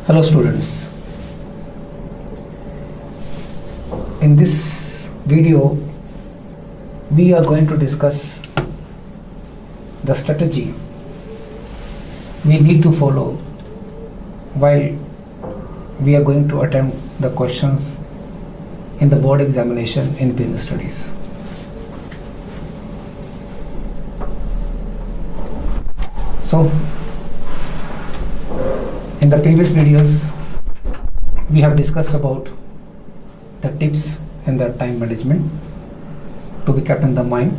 Hello students, in this video we are going to discuss the strategy we need to follow while we are going to attempt the questions in the board examination in business studies. So in the previous videos we have discussed about the tips in the time management to be kept in the mind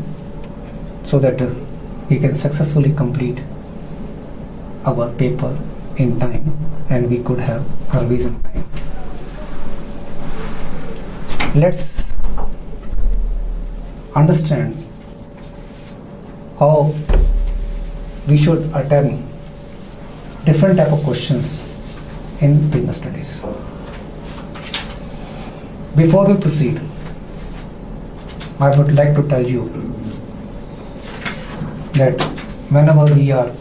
so that we can successfully complete our paper in time and we could have a revision time. Let's understand how we should attempt different type of questions in business studies. Before we proceed, I would like to tell you that whenever we are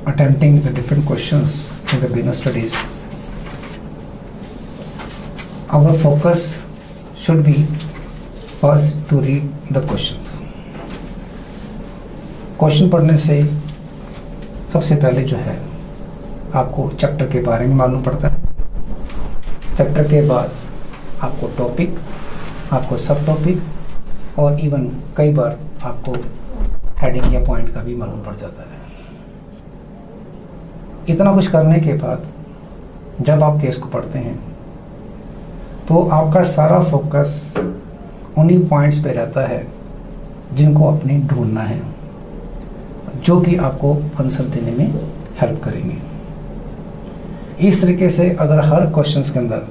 attempting the different questions in the business studies, our focus should be first to read the questions. Question पढ़ने से सबसे पहले जो है आपको chapter के बारे में मालूम पड़ता है। चैप्टर के बाद आपको टॉपिक, आपको सब टॉपिक और इवन कई बार आपको हेडिंग या पॉइंट का भी मालूम पड़ जाता है। इतना कुछ करने के बाद जब आप केस को पढ़ते हैं तो आपका सारा फोकस उन्हीं पॉइंट्स पे रहता है जिनको आपने ढूंढना है, जो कि आपको आंसर देने में हेल्प करेंगे। इस तरीके से अगर हर क्वेश्चंस के अंदर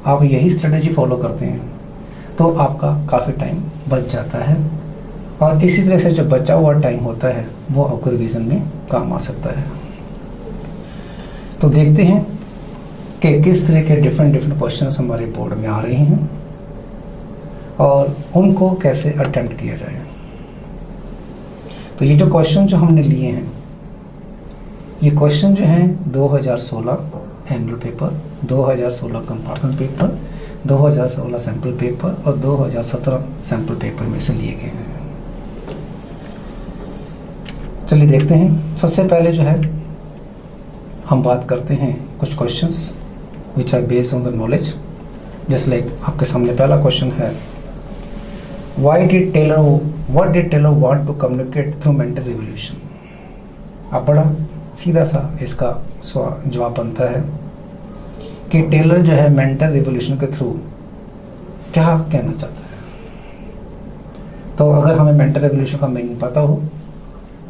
आप यही स्ट्रेटजी फॉलो करते हैं तो आपका काफ़ी टाइम बच जाता है और इसी तरह से जो बचा हुआ टाइम होता है वो आपको रिवीजन में काम आ सकता है। तो देखते हैं कि किस तरह के डिफरेंट क्वेश्चंस हमारे बोर्ड में आ रहे हैं और उनको कैसे अटेम्प्ट किया जाए। तो ये जो क्वेश्चन जो हमने लिए हैं, ये क्वेश्चन जो हैं 2016 annual paper, 2016 compartment paper, 2016 sample paper और 2017 सैम्पल पेपर में से लिए गए हैं। चलिए देखते हैं। सबसे पहले जो है हम बात करते हैं कुछ questions which are based on the knowledge. Just like आपके सामने पहला क्वेश्चन है, what did Taylor want to communicate through mental revolution? अब बड़ा सीधा सा इसका जवाब बनता है कि टेलर जो है मेंटल रिवोल्यूशन के थ्रू क्या कहना चाहता है। तो अगर हमें मेंटल रिवोल्यूशन का मीनिंग पता हो,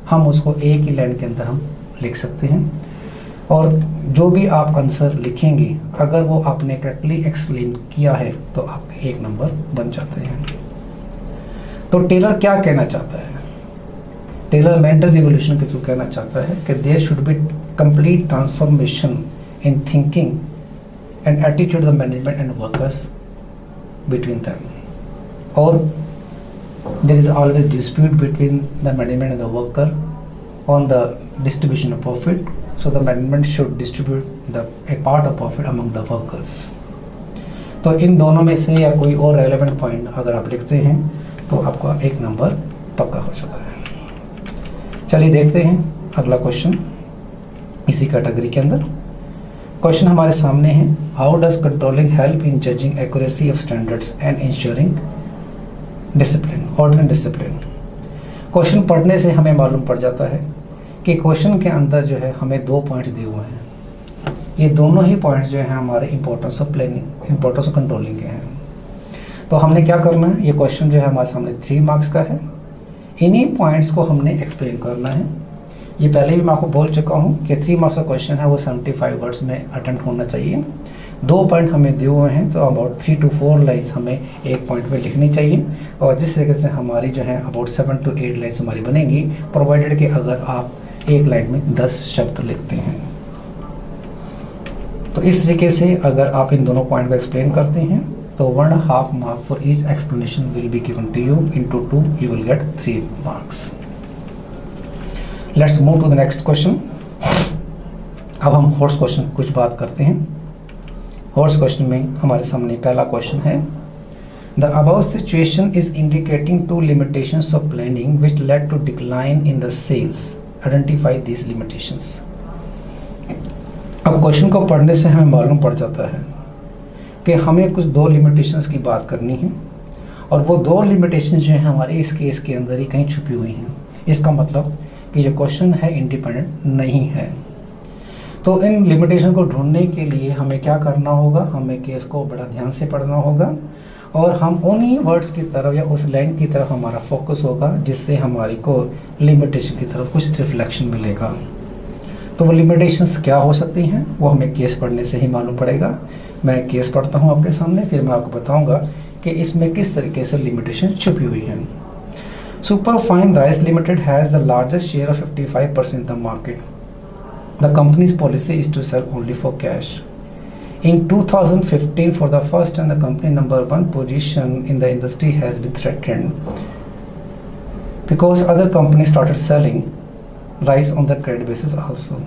हम उसको एक ही लाइन के अंदर हम लिख सकते हैं और जो भी आप आंसर लिखेंगे अगर वो आपने करेक्टली एक्सप्लेन किया है तो आपके 1 नंबर बन जाते हैं। तो टेलर क्या कहना चाहता है? टेलर मेंटल रिवोल्यूशन के थ्रू कहना चाहता है कि there should be complete transformation in thinking and attitude the management and workers between them, और there is always dispute between the management and the worker on the distribution of profit, so the management should distribute a part of profit among the workers. तो इन दोनों में से या कोई और relevant point अगर आप लिखते हैं तो आपका 1 नंबर पक्का हो जाता है। चलिए देखते हैं अगला क्वेश्चन इसी कैटेगरी के अंदर। क्वेश्चन हमारे सामने है, how does controlling help in judging accuracy of standards and ensuring discipline, order and discipline. Question पढ़ने से हमें मालूम पड़ जाता है कि क्वेश्चन के अंदर जो है हमें 2 पॉइंट्स दिए हुए हैं। ये दोनों ही पॉइंट्स जो हैं हमारे importance of planning, importance of controlling के हैं। तो हमने क्या करना है, ये क्वेश्चन जो है हमारे सामने 3 मार्क्स का है। इन्हीं पॉइंट्स को हमने एक्सप्लेन करना है। ये पहले भी मैं आपको बोल चुका हूँ कि 3 मार्क्स का क्वेश्चन है वो 75 वर्ड्स में अटेम्प्ट होना चाहिए। 2 पॉइंट हमें दिए हुए हैं तो अबाउट 3 to 4 लाइन्स हमें एक पॉइंट में लिखनी चाहिए और जिस तरीके से हमारी जो है अबाउट 7 to 8 लाइन्स हमारी बनेंगी, प्रोवाइडेड कि अगर आप एक लाइन में 10 शब्द लिखते हैं। तो इस तरीके से अगर आप इन दोनों पॉइंट को एक्सप्लेन करते हैं तो 1.5 mark for each explanation will be given to you. Into 2 you will get 3 marks. Let's move to the next question. अब हम हॉर्स क्वेश्चन कुछ बात करते हैं। हॉर्स क्वेश्चन में हमारे सामने पहला क्वेश्चन है, the above situation is indicating two limitations of planning which led to decline in the sales, identify these limitations. अब क्वेश्चन को पढ़ने से हमें मालूम पड़ जाता है कि हमें कुछ दो लिमिटेशंस की बात करनी है, और वो दो लिमिटेशन जो है हमारे इस केस के अंदर ही कहीं छुपी हुई हैं। इसका मतलब कि जो क्वेश्चन है इंडिपेंडेंट नहीं है। तो इन लिमिटेशन को ढूंढने के लिए हमें क्या करना होगा, हमें केस को बड़ा ध्यान से पढ़ना होगा, और हम उन्हीं वर्ड्स की तरफ या उस लाइन की तरफ हमारा फोकस होगा जिससे हमारी को लिमिटेशन की तरफ कुछ रिफ्लेक्शन मिलेगा। तो वो लिमिटेशंस क्या हो सकती हैं वो हमें केस पढ़ने से ही मालूम पड़ेगा। मैं केस पढ़ता हूँ आपके सामने, फिर मैं आपको बताऊंगा कि इसमें किस तरीके से लिमिटेशन छुपी हुई है। Superfine rice limited has the largest share of 55% the market. The company's policy is to sell only for cash. In 2015, for the first time, the company number 1 position in the industry has been threatened because other companies started selling rice on the credit basis also.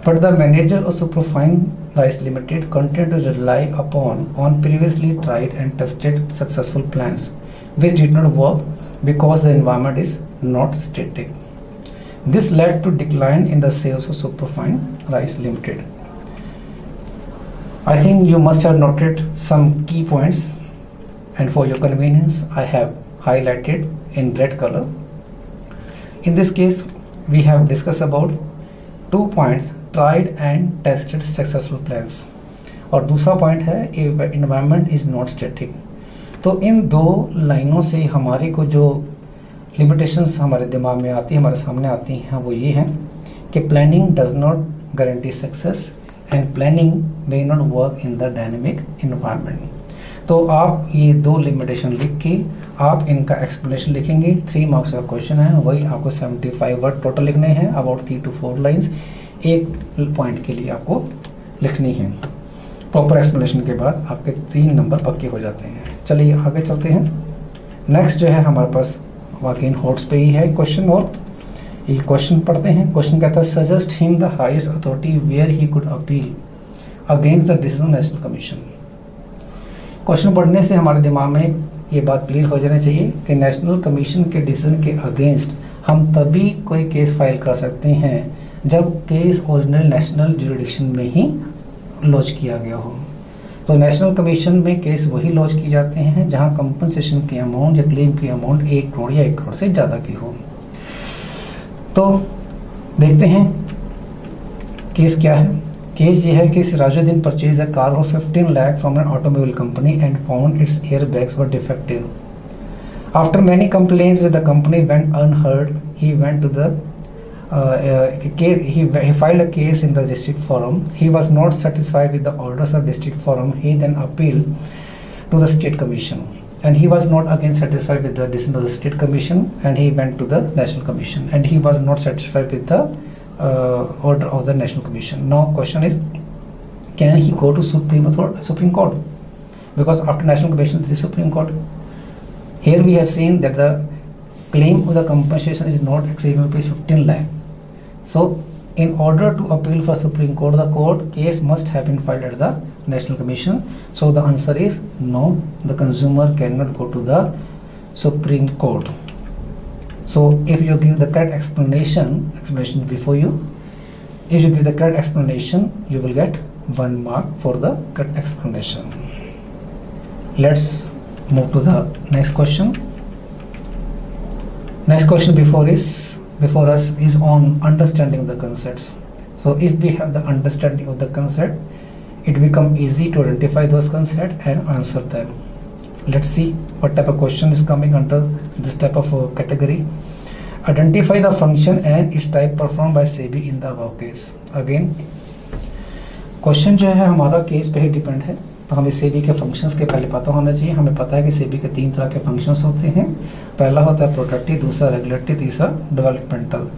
But the manager of Superfine Rice Limited continued to rely on previously tried and tested successful plans, which did not work because the environment is not static. This led to decline in the sales of Superfine Rice Limited. I think you must have noted some key points, and for your convenience I have highlighted in red color. In this case we have discussed about 2 points, tried and tested successful plans, और दूसरा point है environment is not static। तो इन दो लाइनों से हमारे को जो लिमिटेशंस हमारे दिमाग में आती है, हमारे सामने आती हैं, वो ये हैं कि planning does not guarantee success and planning may not work in the dynamic environment. तो आप ये दो लिमिटेशन लिख के आप इनका एक्सप्लेनेशन लिखेंगे। 3 मार्क्स का क्वेश्चन है, वही आपको 75 वर्ड टोटल लिखने हैं, अबाउट 3 to 4 लाइन्स एक पॉइंट के लिए आपको लिखनी है। प्रॉपर एक्सप्लेनेशन के बाद आपके 3 नंबर पक्के हो जाते हैं। चलिए आगे चलते हैं। नेक्स्ट जो है हमारे पास वाकई हॉट्स पे ही है क्वेश्चन, और ये क्वेश्चन पढ़ते हैं। क्वेश्चन कहता है, suggest him the highest authority where he could appeal against the decision national commission. Question पढ़ने से हमारे दिमाग में ये बात क्लियर हो जानी चाहिए कि नेशनल कमीशन के डिसीजन के अगेंस्ट हम तभी कोई केस फाइल कर सकते हैं जब केस ओरिजिनल नेशनल जुरिडिक्शन में ही लॉन्च किया गया हो। तो नेशनल कमीशन में केस वही लॉन्च किए जाते हैं जहां कंपनसेशन की अमाउंट या क्लेम की अमाउंट 1 करोड़ या 1 करोड़ से ज़्यादा की हो। तो देखते हैं केस क्या है। केस ये है कि Sirajuddin purchased a car for 15 lakh from an automobile company and found its airbags were defective. After many complaints with the company went unheard, he went to the he filed a case in the district forum. He was not satisfied with the orders of district forum. He then appealed to the state commission, and he was not again satisfied with the decision of the state commission, and he went to the national commission, and he was not satisfied with the order of the national commission. Now question is, can he go to Supreme Court? Because after national commission there is Supreme Court. Here we have seen that the claim of the compensation is not exceeding rupees 15 lakh. So in order to appeal for Supreme Court, the court case must have been filed at the national commission. So the answer is no, the consumer cannot go to the Supreme Court. So if you give the correct explanation before you, if you give the correct explanation, you will get 1 mark for the correct explanation. Let's move to the next question. Next question before us is on understanding the concepts. So if we have the understanding of the concept, it become easy to identify those concepts and answer them. Let's see what type of question is coming under this type of category. Identify the function and its type performed by SEBI in the above case. Again, question जो है हमारा case पे ही depend है, तो हमें सेबी के functions के पहले पता होना चाहिए। हमें पता है कि सेबी के 3 तरह के फंक्शंस होते हैं। पहला होता है प्रोटेक्टिव, दूसरा रेगुलेटरी, तीसरा डेवलपमेंटल।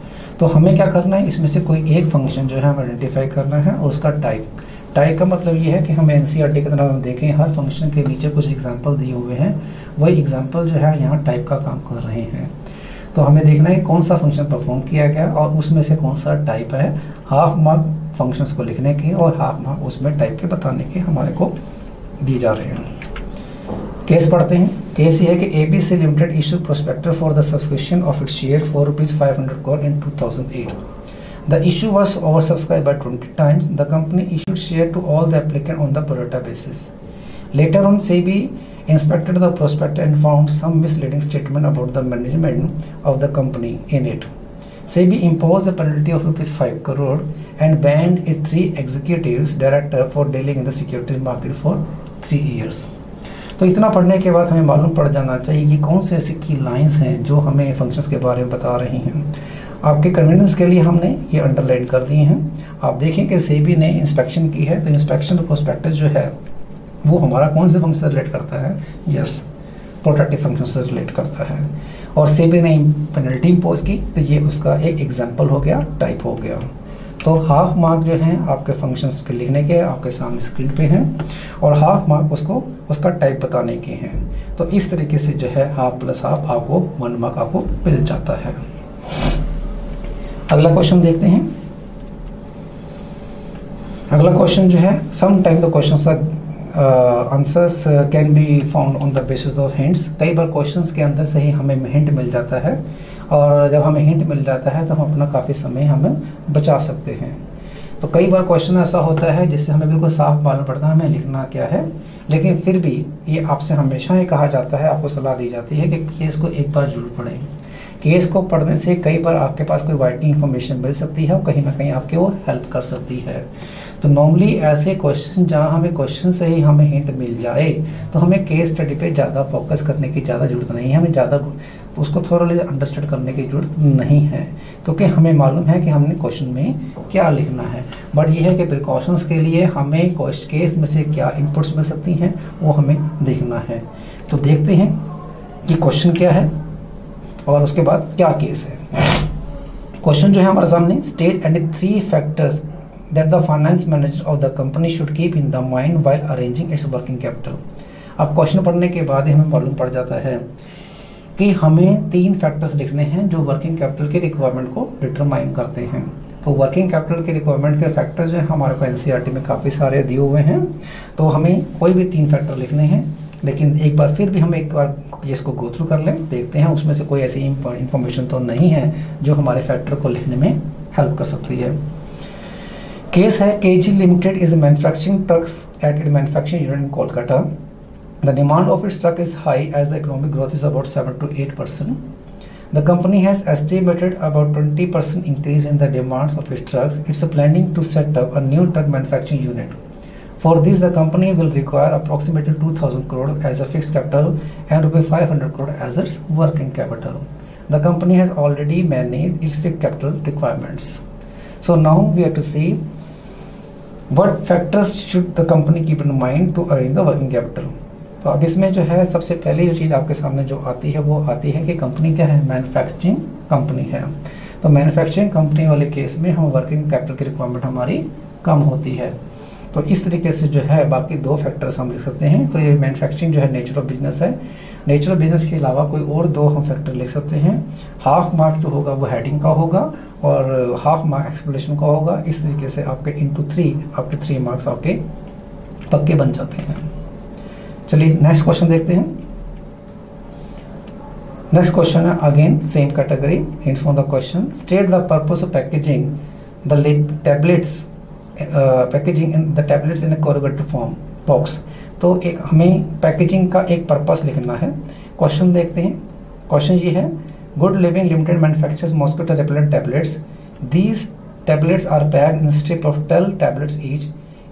तो हमें क्या करना है, इसमें से कोई एक फंक्शन जो है हमें आइडेंटिफाई करना है, और उसका टाइप का मतलब ये है कि हमें एनसीईआरटी की तरह हम देखें, हर फंक्शन के नीचे कुछ एग्जाम्पल दिए हुए हैं, वही एग्जाम्पल जो है यहाँ टाइप का काम कर रहे हैं। तो हमें देखना है कौन सा फंक्शन परफॉर्म किया गया और उसमें से कौन सा टाइप है। हाफ मार्क फंक्शंस को लिखने के और हाफ मार्क उसमें टाइप के बताने के हमारे को दिए जा रहे हैं। केस पढ़ते हैं। केस ये है कि ABC limited issue prospector for the subscription of its share for ₹500 crore in 2008. The issue was oversubscribed by 20 times. The company issued share to all the applicants on the pro rata basis. Later on, SEBI inspected the prospectus and found some misleading statement about the management of the company in it. SEBI imposed a penalty of ₹5 crore and banned its 3 executives director for dealing in the securities market for 3 years. तो इतना पढ़ने के बाद हमें मालूम पड़ जाना चाहिए कि कौन से ऐसी की लाइंस हैं जो हमें फंक्शंस के बारे में बता रही हैं। आपके कन्वीनियंस के लिए हमने ये अंडरलाइन कर दिए हैं। आप देखें कि सेबी ने इंस्पेक्शन की है, तो इंस्पेक्शन प्रोस्पेक्टस जो है वो हमारा कौन से फंक्शन से रिलेट करता है? यस, प्रोटेक्टिव फंक्शन से रिलेट करता है। और सेबी ने पेनल्टी इम्पोज की, तो ये उसका एक एग्जाम्पल हो गया, टाइप हो गया। तो हाफ मार्क जो है आपके फंक्शंस के लिखने के आपके सामने स्क्रीन पे हैं और हाफ मार्क उसका टाइप बताने के हैं। तो इस तरीके से जो है हाफ प्लस हाफ आपको 1 मार्क आपको मिल जाता है। अगला क्वेश्चन देखते हैं। अगला क्वेश्चन जो है, some time the questions answers can be found on the basis of hints. कई बार क्वेश्चंस के अंदर से ही हमें हिंट मिल जाता है और जब हमें हिंट मिल जाता है तो हम अपना काफ़ी समय हमें बचा सकते हैं। तो कई बार क्वेश्चन ऐसा होता है जिससे हमें बिल्कुल साफ मालूम पड़ता है हमें लिखना क्या है, लेकिन फिर भी ये आपसे हमेशा ही कहा जाता है, आपको सलाह दी जाती है कि केस को एक बार जरूर पढ़ें। केस को पढ़ने से कई बार आपके पास कोई वाइटल इन्फॉर्मेशन मिल सकती है और कहीं ना कहीं आपके वो हेल्प कर सकती है। तो नॉर्मली ऐसे क्वेश्चन जहाँ हमें क्वेश्चन से ही हमें हिंट मिल जाए तो हमें केस स्टडी पे ज़्यादा फोकस करने की ज़्यादा जरूरत नहीं है, हमें ज़्यादा तो उसको थोड़ा अंडरस्टैंड करने की जरूरत नहीं है, क्योंकि हमें मालूम है कि हमने क्वेश्चन में क्या लिखना है। बट ये है कि प्रिकॉशंस के लिए हमें केस में से क्या इनपुट्स मिल सकती हैं वो हमें देखना है। तो देखते हैं कि क्वेश्चन क्या है और उसके बाद क्या केस है। क्वेश्चन जो है हमारे सामने, state any 3 factors that the finance manager of the company should keep in the mind while arranging its working capital। अब क्वेश्चन पढ़ने के बाद ही हमें मालूम पड़ जाता है कि हमें 3 फैक्टर्स लिखने हैं जो वर्किंग कैपिटल के रिक्वायरमेंट को डिटरमाइन करते हैं। तो वर्किंग कैपिटल के रिक्वायरमेंट के फैक्टर्स जो है हमारे को एनसीईआरटी में काफ़ी सारे दिए हुए हैं, तो हमें कोई भी 3 फैक्टर लिखने हैं। लेकिन एक बार फिर भी हम एक बार इसको गो थ्रू कर लें, देखते हैं उसमें से कोई ऐसी इंफॉर्मेशन तो नहीं है जो हमारे फैक्टर को लिखने में हेल्प कर सकती है। केस है, KG Limited is manufacturing trucks at its manufacturing unit in Kolkata. The demand of its truck is high as the economic growth is about 7 to 8%. The company has estimated about 20% increase in the demands of its trucks. It's planning to set up a new truck manufacturing unit. For this, the company will require approximately 2,000 crore as a fixed capital and ₹500 crore as its working capital. The company has already managed its fixed capital requirements. So now we have to see what factors should the company keep in mind to arrange the working capital। तो अब इसमें जो है सबसे पहली जो चीज़ आपके सामने जो आती है वो आती है कि कंपनी क्या है, मैन्युफैक्चरिंग कंपनी है। तो मैन्युफैक्चरिंग कंपनी वाले केस में हम वर्किंग कैपिटल की रिक्वायरमेंट हमारी कम होती है। तो इस तरीके से जो है बाकी 2 फैक्टर्स हम लिख सकते हैं। तो ये मैन्युफैक्चरिंग जो है नेचर ऑफ बिजनेस है, नेचर ऑफ बिजनेस के अलावा कोई और 2 हम फैक्टर लिख सकते हैं। हाफ मार्क जो होगा वो हेडिंग का होगा और हाफ मार्क एक्सप्लेनेशन का होगा। इस तरीके से आपके इंटू 3 आपके 3 मार्क्स आपके पक्के बन जाते हैं। चलिए नेक्स्ट क्वेश्चन देखते हैं। नेक्स्ट क्वेश्चन है again same category, hints from the question. State the purpose of packaging the tablets packaging in the tablets in A corrugated form box. तो एक हमें पैकेजिंग का एक पर्पस लिखना है। क्वेश्चन देखते हैं। क्वेश्चन ये है, good living limited manufactures mosquito repellent tablets. These tablets are packed in strip of 12 tablets each.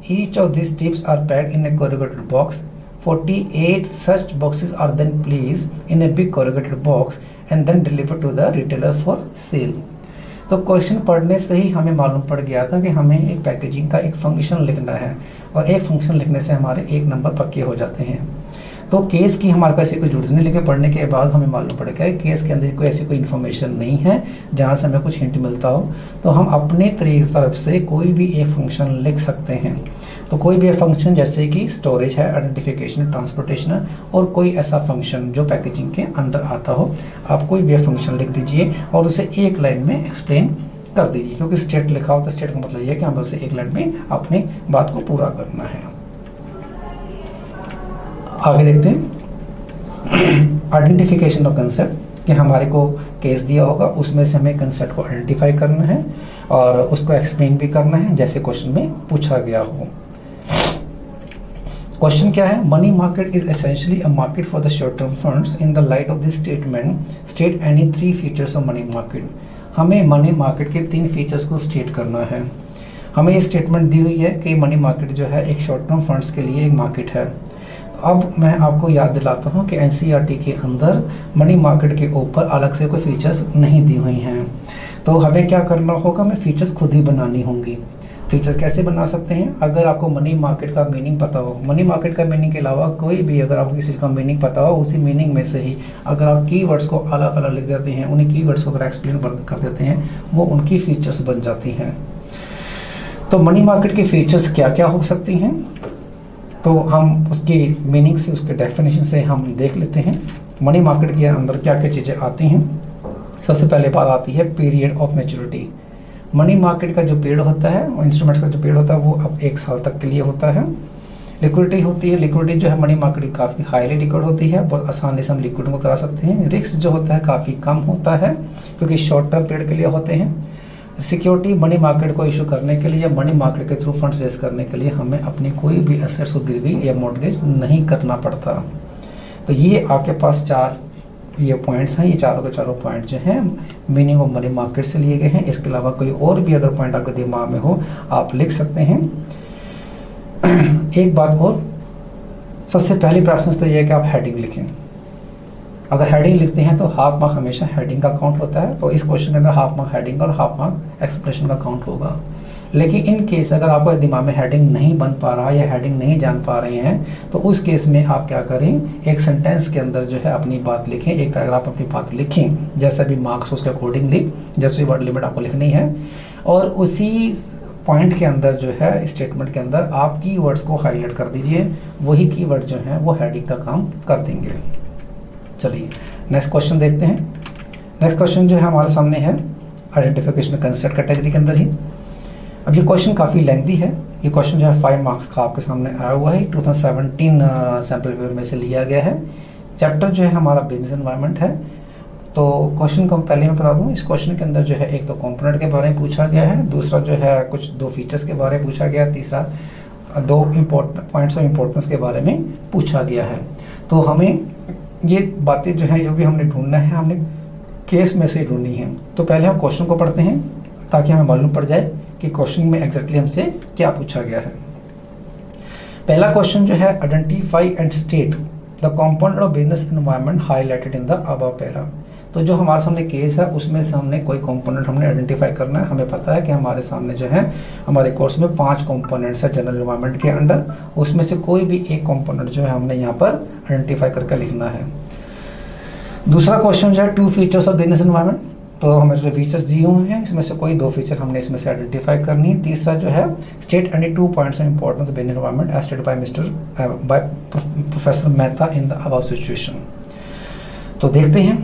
Each of these strips are packed in a corrugated box. 48 such boxes are then placed in a big corrugated box and then delivered to the retailer for sale। तो question पढ़ने से ही हमें मालूम पड़ गया था कि हमें एक पैकेजिंग का एक फंक्शन लिखना है और एक फंक्शन लिखने से हमारे 1 नंबर पक्के हो जाते हैं। तो केस की हमारे पास कोई जरूरत नहीं, लेकिन पढ़ने के बाद हमें मालूम पड़ेगा कि केस के अंदर कोई ऐसी कोई इन्फॉर्मेशन नहीं है जहाँ से हमें कुछ हिंट मिलता हो। तो हम अपने तरफ से कोई भी एक फंक्शन लिख सकते हैं। तो कोई भी एक फंक्शन जैसे कि स्टोरेज है, आइडेंटिफिकेशन, ट्रांसपोर्टेशन है, और कोई ऐसा फंक्शन जो पैकेजिंग के अंदर आता हो, आप कोई भी एक फंक्शन लिख दीजिए और उसे एक लाइन में एक्सप्लेन कर दीजिए, क्योंकि स्टेट लिखा होता है, स्टेट का मतलब यह है कि हमें उसे एक लाइन में अपनी बात को पूरा करना है। आगे देखते हैं आइडेंटिफिकेशन ऑफ कंसेप्ट, कि हमारे को केस दिया होगा उसमें से हमें कंसेप्ट को आइडेंटिफाई करना है और उसको एक्सप्लेन भी करना है जैसे क्वेश्चन में पूछा गया हो। क्वेश्चन क्या है? Money market is essentially a market for the short term funds. In the light of this statement state any 3 features of money market. हमें मनी मार्केट के 3 फीचर्स को स्टेट करना है। हमें ये स्टेटमेंट दी हुई है कि मनी मार्केट जो है एक शॉर्ट टर्म फंड्स के लिए एक मार्केट है। अब मैं आपको याद दिलाता हूँ कि एनसीईआरटी के अंदर मनी मार्केट के ऊपर अलग से कोई फीचर्स नहीं दी हुई हैं, तो हमें क्या करना होगा? हमें फीचर्स खुद ही बनानी होंगी। फीचर्स कैसे बना सकते हैं? अगर आपको मनी मार्केट का मीनिंग पता हो, मनी मार्केट का मीनिंग के अलावा कोई भी अगर आपको किसी का मीनिंग पता हो, उसी मीनिंग में से ही अगर आप कीवर्ड्स को अलग अलग लिख देते हैं, उन्हीं कीवर्ड्स को अगर एक्सप्लेन कर देते हैं, वो उनकी फीचर्स बन जाती हैं। तो मनी मार्केट की फीचर्स क्या क्या हो सकती हैं, तो हम उसकी मीनिंग से, उसके डेफिनेशन से हम देख लेते हैं मनी मार्केट के अंदर क्या क्या चीज़ें आती हैं। सबसे पहले बात आती है period of maturity. Money market का जो पीरियड होता है, इंस्ट्रूमेंट्स का जो पीरियड होता है, वो अब 1 साल तक के लिए होता है। लिक्विडिटी होती है, लिक्विडिटी जो है मनी मार्केट की काफ़ी हाईली लिक्विड होती है, बहुत आसानी से हम लिक्विड को करा सकते हैं। रिस्क जो होता है काफ़ी कम होता है क्योंकि शॉर्ट टर्म पीरियड के लिए होते हैं। सिक्योरिटी मनी मार्केट को इशू करने के लिए, मनी मार्केट के थ्रू फंड्स रेज करने के लिए हमें अपनी कोई भी एसेट्स को गिरवी या मॉर्गेज नहीं करना पड़ता। तो ये आपके पास 4 ये पॉइंट्स हैं। ये चारों के चारों पॉइंट जो हैं मीनिंग ऑफ मनी मार्केट से लिए गए हैं। इसके अलावा कोई और भी अगर पॉइंट आपके दिमाग में हो आप लिख सकते हैं। एक बात और, सबसे पहली प्रेफरेंस तो ये है कि आप हेडिंग लिखें। अगर हेडिंग लिखते हैं तो हाफ मार्क हमेशा हेडिंग का काउंट होता है, तो इस क्वेश्चन के अंदर हाफ मार्क हेडिंग और हाफ मार्क एक्सप्लेनेशन का काउंट होगा। लेकिन इन केस अगर आपको दिमाग में हेडिंग नहीं बन पा रहा या हेडिंग नहीं जान पा रहे हैं, तो उस केस में आप क्या करें, एक सेंटेंस के अंदर जो है अपनी बात लिखें, एक पैराग्राफ अपनी बात लिखें, जैसा भी मार्क्स उसके अकॉर्डिंगली, जैसे वर्ड लिमिट आपको लिखनी है, और उसी पॉइंट के अंदर जो है स्टेटमेंट के अंदर आप कीवर्ड्स को हाईलाइट कर दीजिए। वही कीवर्ड जो है वो हेडिंग का काम कर देंगे। चलिए नेक्स्ट क्वेश्चन देखते हैं। नेक्स्ट क्वेश्चन जो है हमारे सामने है आइडेंटिफिकेशन कंसेप्ट कैटेगरी के अंदर ही। अब ये क्वेश्चन काफ़ी लेंथी है। ये क्वेश्चन जो है 5 मार्क्स का आपके सामने आया हुआ है। 2017 सैम्पल पेपर में से लिया गया है। चैप्टर जो है हमारा बिजनेस एनवायरनमेंट है। तो क्वेश्चन को पहले मैं बता दूं, इस क्वेश्चन के अंदर जो है एक तो कंपोनेंट के बारे में पूछा गया है, दूसरा जो है कुछ 2 फीचर्स के बारे में पूछा गया, तीसरा 2 पॉइंट्स ऑफ इम्पोर्टेंस के बारे में पूछा गया है। तो हमें ये बातें जो है जो भी हमने ढूंढना है, हमने केस में से ढूंढनी है। तो पहले हम क्वेश्चन को पढ़ते हैं ताकि हमें मालूम पड़ जाए कि क्वेश्चन में एग्जैक्टली हमसे क्या पूछा गया है। पहला क्वेश्चन जो है identify and state the component of business environment highlighted in the above para. तो जो हमारे सामने केस है उसमें से हमने कोई कंपोनेंट हमने आइडेंटिफाई करना है। हमें पता है कि हमारे सामने जो है हमारे कोर्स में 5 कंपोनेंट्स है जनरल एनवायरनमेंट के अंडर, उसमें से कोई भी एक कंपोनेंट जो है हमने यहाँ पर आइडेंटिफाई करके लिखना है। दूसरा क्वेश्चन जो है 2 फीचर्स ऑफ बिजनेस एनवायरनमेंट। तो हमें जो फीचर्स दिए हुए हैं इसमें से कोई 2 फीचर हमने इसमें से आइडेंटिफाई करनी है। तीसरा जो है state any 2 points of importance of business environment as stated by professor Mehta in the above situation. तो देखते हैं,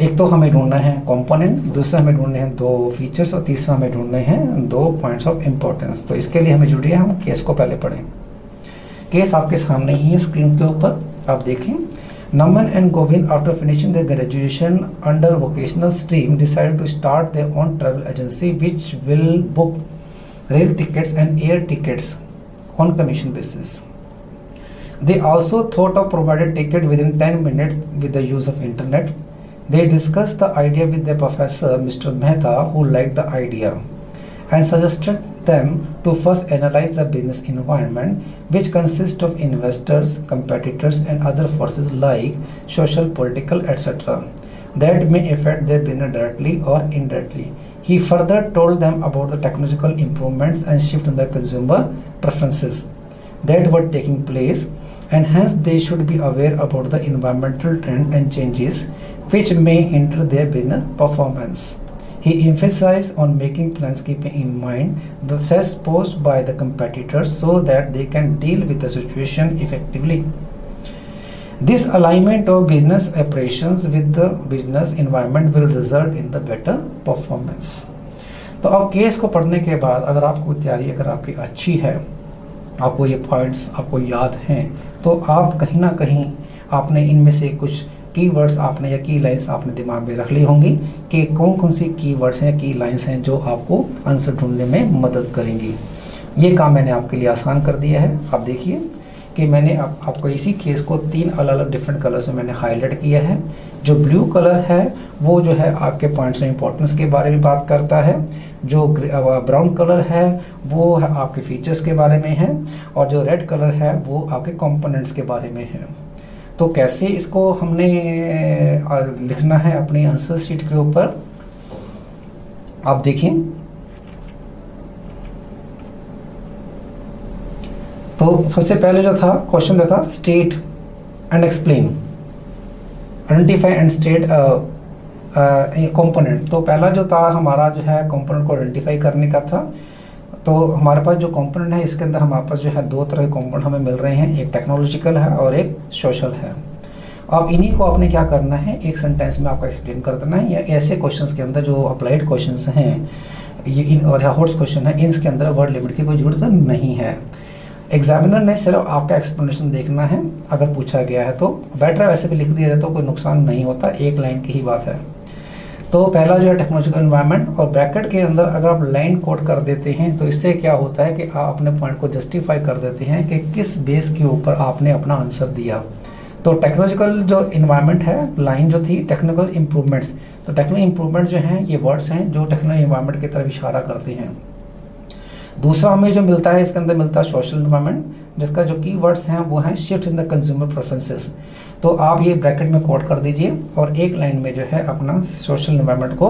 एक तो हमें ढूंढना है कंपोनेंट, दूसरा हमें ढूंढने हैं 2 फीचर्स और तीसरा हमें ढूंढने हैं 2 पॉइंट्स ऑफ इंपॉर्टेंस। तो इसके लिए हमें जरूरी है हम केस को पहले पढ़ें। केस आपके सामने ही है स्क्रीन के ऊपर, आप देखें। Naman and Govind, after finishing their graduation under vocational stream, decided to start their own travel agency which will book rail tickets and air tickets on commission basis. They also thought of providing ticket within 10 minutes with the use of internet. They discussed the idea with their professor, Mr. Mehta, who liked the idea and suggested them to first analyze the business environment, which consists of investors, competitors and other forces like social, political, etc. that may affect their business directly or indirectly. He further told them about the technological improvements and shift in the consumer preferences that were taking place, and hence they should be aware about the environmental trend and changes which may hinder their business performance. He emphasized on making plans keeping in mind the threats posed by the competitors so that they can deal with the situation effectively. This alignment of business operations with the business environment will result in the better performance. तो अब case को पढ़ने के बाद अगर आपको तैयारी अगर आपकी अच्छी है, आपको ये पॉइंट्स आपको याद हैं, तो आप कहीं ना कहीं आपने इनमें से कुछ कीवर्ड्स आपने या की लाइंस आपने दिमाग में रख ली होंगी कि कौन कौन सी कीवर्ड्स हैं, की लाइंस हैं जो आपको आंसर ढूंढने में मदद करेंगी। ये काम मैंने आपके लिए आसान कर दिया है। आप देखिए कि मैंने आपको इसी केस को 3 अलग अलग डिफरेंट कलर्स में मैंने हाईलाइट किया है। जो ब्लू कलर है वो जो है आपके पॉइंट्स ऑफ इंपॉर्टेंस के बारे में बात करता है, जो ब्राउन कलर है वो है आपके फीचर्स के बारे में है, और जो रेड कलर है वो आपके कंपोनेंट्स के बारे में है। तो कैसे इसको हमने लिखना है अपनी आंसर शीट के ऊपर, आप देखिए। तो सबसे पहले जो था क्वेश्चन जो था state and explain, identify and state component. तो पहला जो था हमारा जो है कंपोनेंट को आइडेंटिफाई करने का था। तो हमारे पास जो कंपोनेंट है इसके अंदर हमारे पास जो है 2 तरह के कंपोनेंट हमें मिल रहे हैं, एक टेक्नोलॉजिकल है और एक सोशल है। अब इन्हीं को आपने क्या करना है, एक सेंटेंस में आपको एक्सप्लेन कर देना है, या ऐसे क्वेश्चंस के अंदर जो अप्लाइड क्वेश्चंस हैं ये इन और हॉट्स क्वेश्चन है, इसके अंदर वर्ड लिमिट की कोई जरूरत नहीं है। एग्जामिनर ने सिर्फ आपका एक्सप्लेनेशन देखना है, अगर पूछा गया है तो बेटर है, वैसे भी लिख दिया जाए तो कोई नुकसान नहीं होता, एक लाइन की ही बात है। तो पहला जो है टेक्नोलॉजिकल एनवायरनमेंट, और ब्रैकेट के अंदर अगर आप लाइन कोड कर देते हैं तो इससे क्या होता है कि आप अपने पॉइंट को जस्टिफाई कर देते हैं कि किस बेस के ऊपर आपने अपना आंसर दिया। तो टेक्नोलॉजिकल जो इन्वायरमेंट है, लाइन जो थी टेक्निकल इंप्रूवमेंट्स, तो टेक्निकल इंप्रूवमेंट जो हैं ये वर्ड्स हैं जो टेक्निकल इन्वायरमेंट की तरफ इशारा करते हैं। दूसरा हमें जो मिलता है इसके अंदर मिलता है सोशल इन्वायरमेंट, जिसका जो कीवर्ड्स हैं वो हैं shift in the consumer preferences. तो आप ये ब्रैकेट में कोड कर दीजिए और एक लाइन में जो है अपना सोशल इन्वायरमेंट को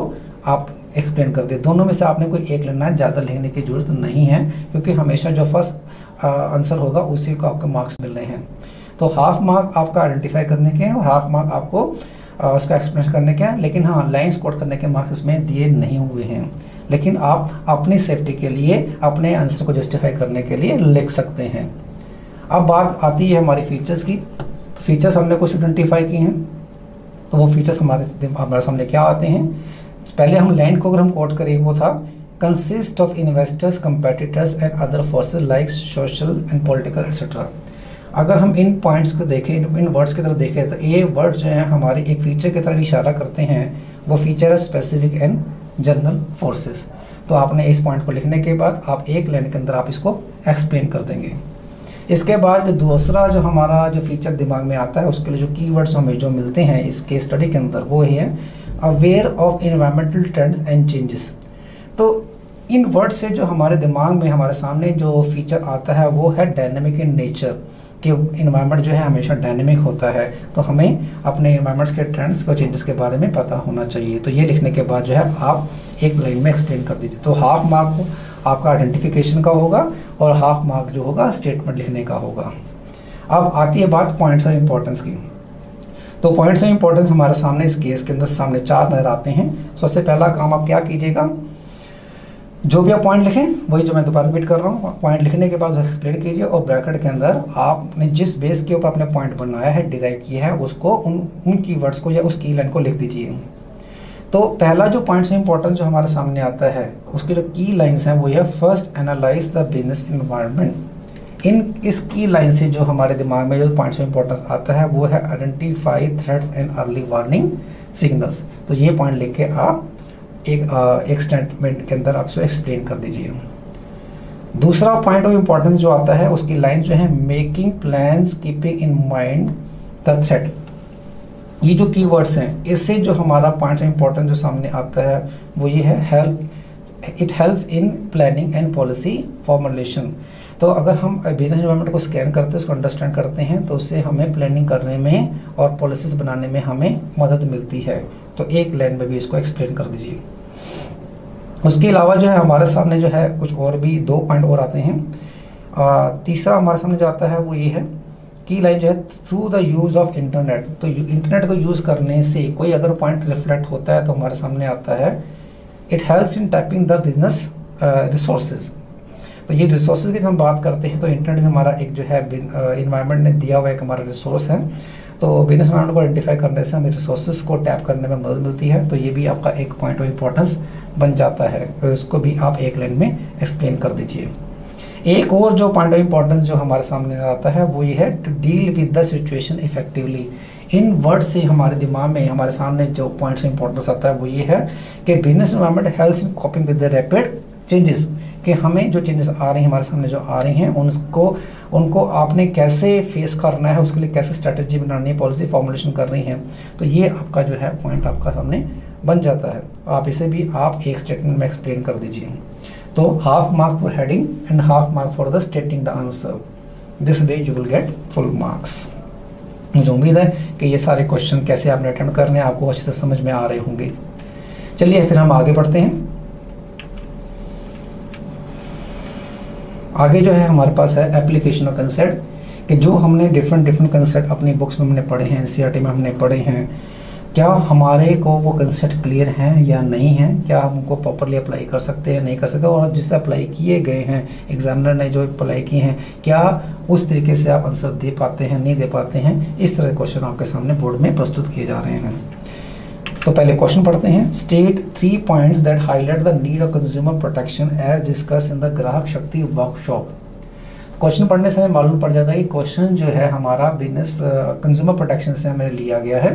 आप एक्सप्लेन कर दिए। दोनों में से आपने कोई एक लेना, ज़्यादा लिखने की जरूरत नहीं है, क्योंकि हमेशा जो फर्स्ट आंसर होगा उसी को आपको मार्क्स मिल रहे हैं। तो हाफ मार्क आपका आइडेंटिफाई करने के हैं और हाफ मार्क आपको उसका एक्सप्लेन करने के हैं। लेकिन हाँ, लाइन्स कोड करने के मार्क्स इसमें दिए नहीं हुए हैं, लेकिन आप अपनी सेफ्टी के लिए अपने आंसर को जस्टिफाई करने के लिए लिख सकते हैं। अब बात आती है हमारी फीचर्स की। फीचर्स हमने कुछ आइडेंटिफाई किए हैं, तो वो फीचर्स हमारे सामने क्या आते हैं। पहले हम लाइन को अगर हम कोड करें वो था consist of investors, competitors and other forces like social and political etcetera. अगर हम इन पॉइंट्स को देखें, इन वर्ड्स की तरफ देखें, तो ये वर्ड जो है हमारे एक फीचर की तरफ इशारा करते हैं। वो फीचर है स्पेसिफिक एंड जनरल फोर्सेस। तो आपने इस पॉइंट को लिखने के बाद आप एक लाइन के अंदर आप इसको एक्सप्लेन कर देंगे। इसके बाद जो दूसरा जो हमारा जो फीचर दिमाग में आता है, उसके लिए जो कीवर्ड्स हमें जो मिलते हैं इस केस स्टडी के अंदर, वो है aware of environmental trends and changes. तो इन वर्ड से जो हमारे दिमाग में हमारे सामने जो फीचर आता है वो है डायनेमिक इन नेचर, कि इन्वायरमेंट जो है हमेशा डायनेमिक होता है। तो हमें अपने इन्वायरमेंट्स के ट्रेंड्स और चेंजेस के बारे में पता होना चाहिए। तो ये लिखने के बाद जो है आप एक लाइन में एक्सप्लेन कर दीजिए। तो हाफ मार्क आपका आइडेंटिफिकेशन का होगा और हाफ मार्क जो होगा स्टेटमेंट लिखने का होगा। अब आती है बात पॉइंट्स ऑफ इंपॉर्टेंस की। तो पॉइंट्स ऑफ इंपॉर्टेंस हमारे सामने इस केस के अंदर सामने 4 नजर आते हैं। सबसे पहला काम आप क्या कीजिएगा, जो भी आप पॉइंट लिखें वही जो मैं दोबारा रिपीट कर रहा हूँ, पॉइंट लिखने के बाद एक्सप्लेन कीजिए और ब्रैकेट के अंदर आपने जिस बेस के ऊपर अपने पॉइंट बनाया है, डिराइव किया है, उसको उन कीवर्ड्स को या उस की लाइन को लिख दीजिए। तो पहला जो पॉइंट्स इंपॉर्टेंस जो हमारे सामने आता है उसके जो की लाइंस हैं वो है first analyse the business environment. इस की लाइन से जो हमारे दिमाग में जो पॉइंट्स इंपॉर्टेंस आता है वो है identify threats and early warning signals. तो ये पॉइंट लिख के आप एक स्टेटमेंट के अंदर आप इसको एक्सप्लेन कर दीजिए। दूसरा पॉइंट ऑफ इंपॉर्टेंस जो आता है उसकी लाइन जो है making plans keeping in mind the threat. ये जो कीवर्ड्स हैं इससे जो हमारा पॉइंट ऑफ इंपॉर्टेंस जो सामने आता है वो ये है help, it helps in planning and policy formulation. तो अगर हम बिजनेस एनवायरनमेंट को स्कैन करते हैं, उसको अंडरस्टैंड करते हैं, तो उससे हमें प्लानिंग करने में और पॉलिसीज बनाने में हमें मदद मिलती है। तो एक लाइन में भी इसको एक्सप्लेन कर दीजिए। उसके अलावा जो है हमारे सामने जो है कुछ और भी 2 पॉइंट और आते हैं। तीसरा हमारे सामने जो आता है वो ये है की लाइन जो है through the use of internet. तो इंटरनेट को यूज करने से कोई अगर पॉइंट रिफ्लेक्ट होता है तो हमारे सामने आता है it helps in tapping the business resources. तो ये रिसोर्सेज की हम बात करते हैं तो इंटरनेट में हमारा एक जो है इन्वायरमेंट ने दिया हुआ एक हमारा रिसोर्स है। तो बिजनेस एनवायरनमेंट को आइडेंटिफाई करने से हमें रिसोर्सेज को टैप करने में मदद मिलती है, तो ये भी आपका एक पॉइंट ऑफ इंपॉर्टेंस बन जाता है, तो इसको भी आप एक लाइन में एक्सप्लेन कर दीजिए। एक और जो पॉइंट ऑफ इंपॉर्टेंस जो हमारे सामने आता है वो ये है to deal with the situation effectively. इन वर्ड से हमारे दिमाग में हमारे सामने जो पॉइंट्स ऑफ इंपॉर्टेंस आता है वो ये है कि business environment helps in कॉपिंग with the rapid changes, कि हमें जो चेंजेस आ रही हैं हमारे सामने जो आ रही हैं उनको आपने कैसे फेस करना है, उसके लिए कैसे स्ट्रेटेजी बनानी है, पॉलिसी फॉर्मुलेशन कर रही हैं, तो ये आपका जो है पॉइंट आपका सामने बन जाता है। आप इसे भी आप एक स्टेटमेंट में एक्सप्लेन कर दीजिए। तो half mark for heading and half mark for the stating the answer, this way you will get full marks. मुझे उम्मीद है कि ये सारे क्वेश्चन कैसे आपने अटेम्प्ट करने हैं आपको अच्छे से समझ में आ रहे होंगे। चलिए फिर हम आगे बढ़ते हैं। आगे जो है हमारे पास है एप्लीकेशन ऑफ कंसेप्ट, कि जो हमने डिफरेंट कंसेप्ट अपनी बुक्स में हमने पढ़े हैं, एनसीईआरटी में हमने पढ़े हैं, क्या हमारे को वो कंसेप्ट क्लियर हैं या नहीं हैं, क्या हम उनको प्रॉपरली अप्लाई कर सकते हैं नहीं कर सकते, और जिससे अप्लाई किए गए हैं एग्जामिनर ने जो अप्लाई किए हैं क्या उस तरीके से आप आंसर दे पाते हैं नहीं दे पाते हैं। इस तरह के क्वेश्चन आपके सामने बोर्ड में प्रस्तुत किए जा रहे हैं। तो पहले क्वेश्चन पढ़ते हैं। State 3 points that highlight the need of consumer protection as discuss in the Grahak Shakti workshop. Question पढ़ने से हमें मालूम पड़ जाता है कि क्वेश्चन जो है हमारा बिजनेस कंज्यूमर प्रोटेक्शन से हमें लिया गया है,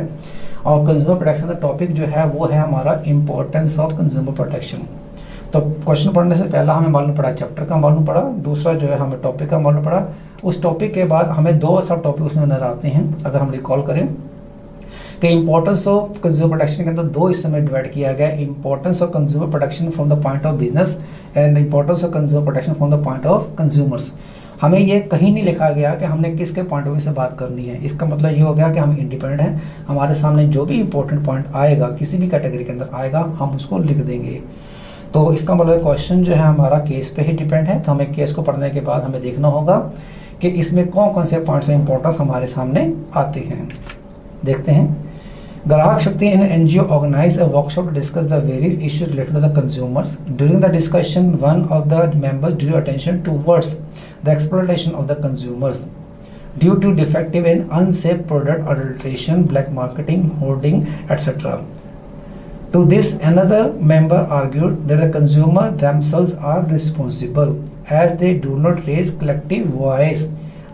और कंज्यूमर प्रोटेक्शन का टॉपिक जो है वो है हमारा इंपॉर्टेंस ऑफ कंज्यूमर प्रोटेक्शन। तो क्वेश्चन पढ़ने से पहला हमें मालूम पड़ा चैप्टर का मालूम पड़ा, दूसरा जो है हमें टॉपिक का मालूम पड़ा। उस टॉपिक के बाद हमें 2 सब टॉपिक उसमें नजर आते हैं। अगर हम रिकॉल करें कि इंपॉर्टेंस ऑफ कंज्यूमर प्रोटेक्शन के अंदर 2 हिस्से में डिवाइड किया गया, importance of consumer protection from the point of business and importance of consumer protection from the point of consumers. हमें ये कहीं नहीं लिखा गया कि हमने किसके पॉइंट ऑफ व्यू से बात करनी है। इसका मतलब ये हो गया कि हम इंडिपेंडेंट हैं, हमारे सामने जो भी इंपॉर्टेंट पॉइंट आएगा किसी भी कैटेगरी के अंदर आएगा हम उसको लिख देंगे। तो इसका मतलब क्वेश्चन जो है हमारा केस पे ही डिपेंड है, तो हमें केस को पढ़ने के बाद हमें देखना होगा कि इसमें कौन कौन से पॉइंट्स ऑफ इंपॉर्टेंस हमारे सामने आते हैं। देखते हैं। Grahak Shakti and NGO organise a workshop to discuss the various issues related to the consumers. During the discussion one of the members drew attention towards the exploitation of the consumers due to defective and unsafe product adulteration, black marketing, hoarding etcetera. To this, another member argued that the consumer themselves are responsible as they do not raise collective voice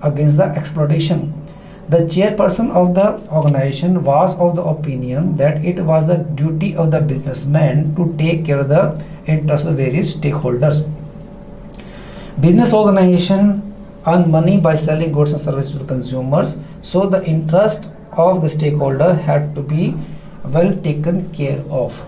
against the exploitation. The chairperson of the organization was of the opinion that it was the duty of the businessman to take care of the interests of various stakeholders. Business organization earn money by selling goods and services to the consumers, so the interest of the stakeholder had to be well taken care of.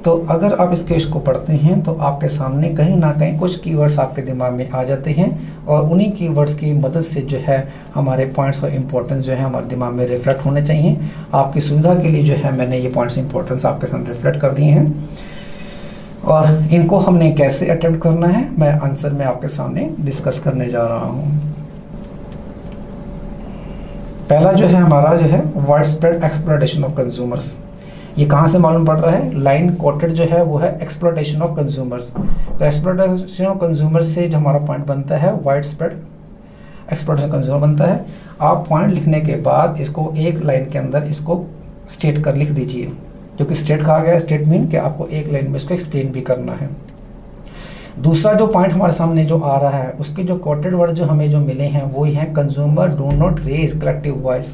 तो अगर आप इस case को पढ़ते हैं तो आपके सामने कहीं ना कहीं कुछ कीवर्ड्स आपके दिमाग में आ जाते हैं, और उन्हीं कीवर्ड्स की मदद से जो है हमारे पॉइंट्स ऑफ इंपॉर्टेंस जो है हमारे दिमाग में रिफ्लेक्ट होने चाहिए। आपकी सुविधा के लिए जो है मैंने ये पॉइंट्स ऑफ इंपॉर्टेंस आपके सामने रिफ्लेक्ट कर दिए हैं, और इनको हमने कैसे अटेम्प्ट करना है मैं आंसर में आपके सामने डिस्कस करने जा रहा हूँ। पहला जो है हमारा जो है wide spread exploitation of consumers. ये कहाँ से मालूम पड़ रहा है? लाइन कोटेड जो है वो है एक्सप्लॉयटेशन ऑफ कंज्यूमर्स। तो एक्सप्लॉयटेशन ऑफ कंज्यूमर्स से जो हमारा पॉइंट बनता है वाइड स्प्रेड एक्सप्लॉयटेशन कंज्यूमर बनता है। आप पॉइंट लिखने के बाद इसको एक लाइन के अंदर इसको स्टेट कर लिख दीजिए, जो कि स्टेट कहा गया है। स्टेट मीन कि आपको एक लाइन में इसको एक्सप्लेन भी करना है। दूसरा जो पॉइंट हमारे सामने जो आ रहा है उसके जो कोटेड वर्ड जो हमें जो मिले हैं वो ही हैं consumer do not raise collective voice.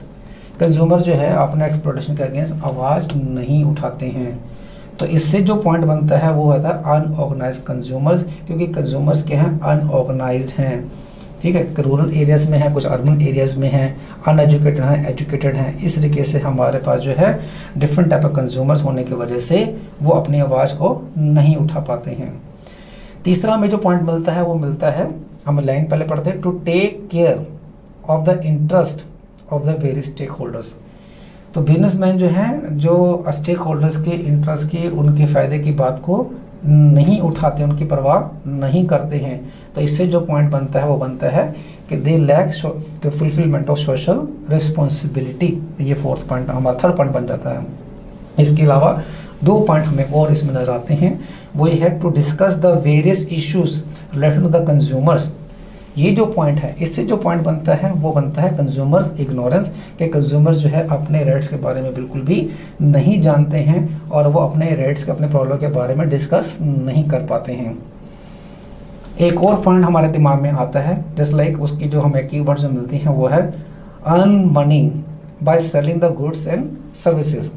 Consumer जो है अपने एक्सप्लॉयटेशन के अगेंस्ट आवाज़ नहीं उठाते हैं। तो इससे जो पॉइंट बनता है वो होता है अनऑर्गेनाइज कंज्यूमर्स, क्योंकि कंज्यूमर्स क्या हैं? अनऑर्गेनाइज्ड हैं। ठीक है, रूरल एरियाज में हैं, कुछ अर्बन एरियाज में हैं, अनएजुकेटेड हैं, एजुकेटेड हैं। इस तरीके से हमारे पास जो है डिफरेंट टाइप ऑफ कंज्यूमर्स होने की वजह से वो अपनी आवाज़ को नहीं उठा पाते हैं। तीसरा हमें जो पॉइंट मिलता है वो मिलता है, हम लाइन पहले पढ़ते हैं, to take care of the interest of the various stakeholders. तो बिजनेसमैन जो हैं जो स्टेक होल्डर्स के इंटरेस्ट की उनके फ़ायदे की बात को नहीं उठाते, उनकी परवाह नहीं करते हैं। तो इससे जो पॉइंट बनता है वो बनता है कि they lack the fulfilment of social responsibility. ये फोर्थ पॉइंट हमारा थर्ड पॉइंट बन जाता है। इसके अलावा 2 पॉइंट हमें और इसमें नजर आते हैं, वो ये है to discuss the various issues related to the consumers, ये जो पॉइंट है, इससे जो पॉइंट बनता है वो बनता है कंज्यूमर्स इग्नोरेंस, कि कंज्यूमर्स जो है अपने रेट्स के बारे में बिल्कुल भी नहीं जानते हैं और वो अपने रेट्स के, अपने प्रॉब्लम के बारे में डिस्कस नहीं कर पाते हैं। एक और पॉइंट हमारे दिमाग में आता है, जस्ट लाइक उसकी जो हमें कीवर्ड जो मिलती हैं वो है earn money by selling the goods and services,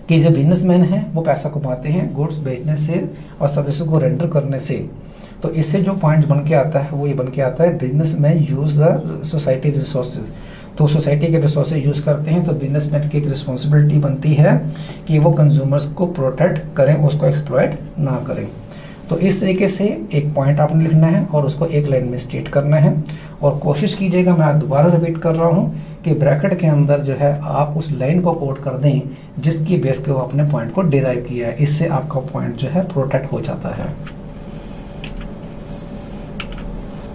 कि जो बिजनेसमैन हैं वो पैसा कमाते हैं गुड्स बेचने से और सर्विसेज को रेंडर करने से। तो इससे जो पॉइंट बन के आता है वो ये बन के आता है businessman use the society resources. तो सोसाइटी के रिसोर्सेज यूज करते हैं तो बिजनेसमैन की एक रिस्पॉन्सिबिलिटी बनती है कि वो कंज्यूमर्स को प्रोटेक्ट करें, उसको एक्सप्लॉइट ना करें। तो इस तरीके से एक पॉइंट आपने लिखना है और उसको एक लाइन में स्टेट करना है। और कोशिश कीजिएगा, मैं दोबारा रिपीट कर रहा हूँ, कि ब्रैकेट के अंदर जो है आप उस लाइन को कोट कर दें जिसकी बेस के वो अपने पॉइंट को डिराइव किया है। इससे आपका पॉइंट जो है प्रोटेक्ट हो जाता है।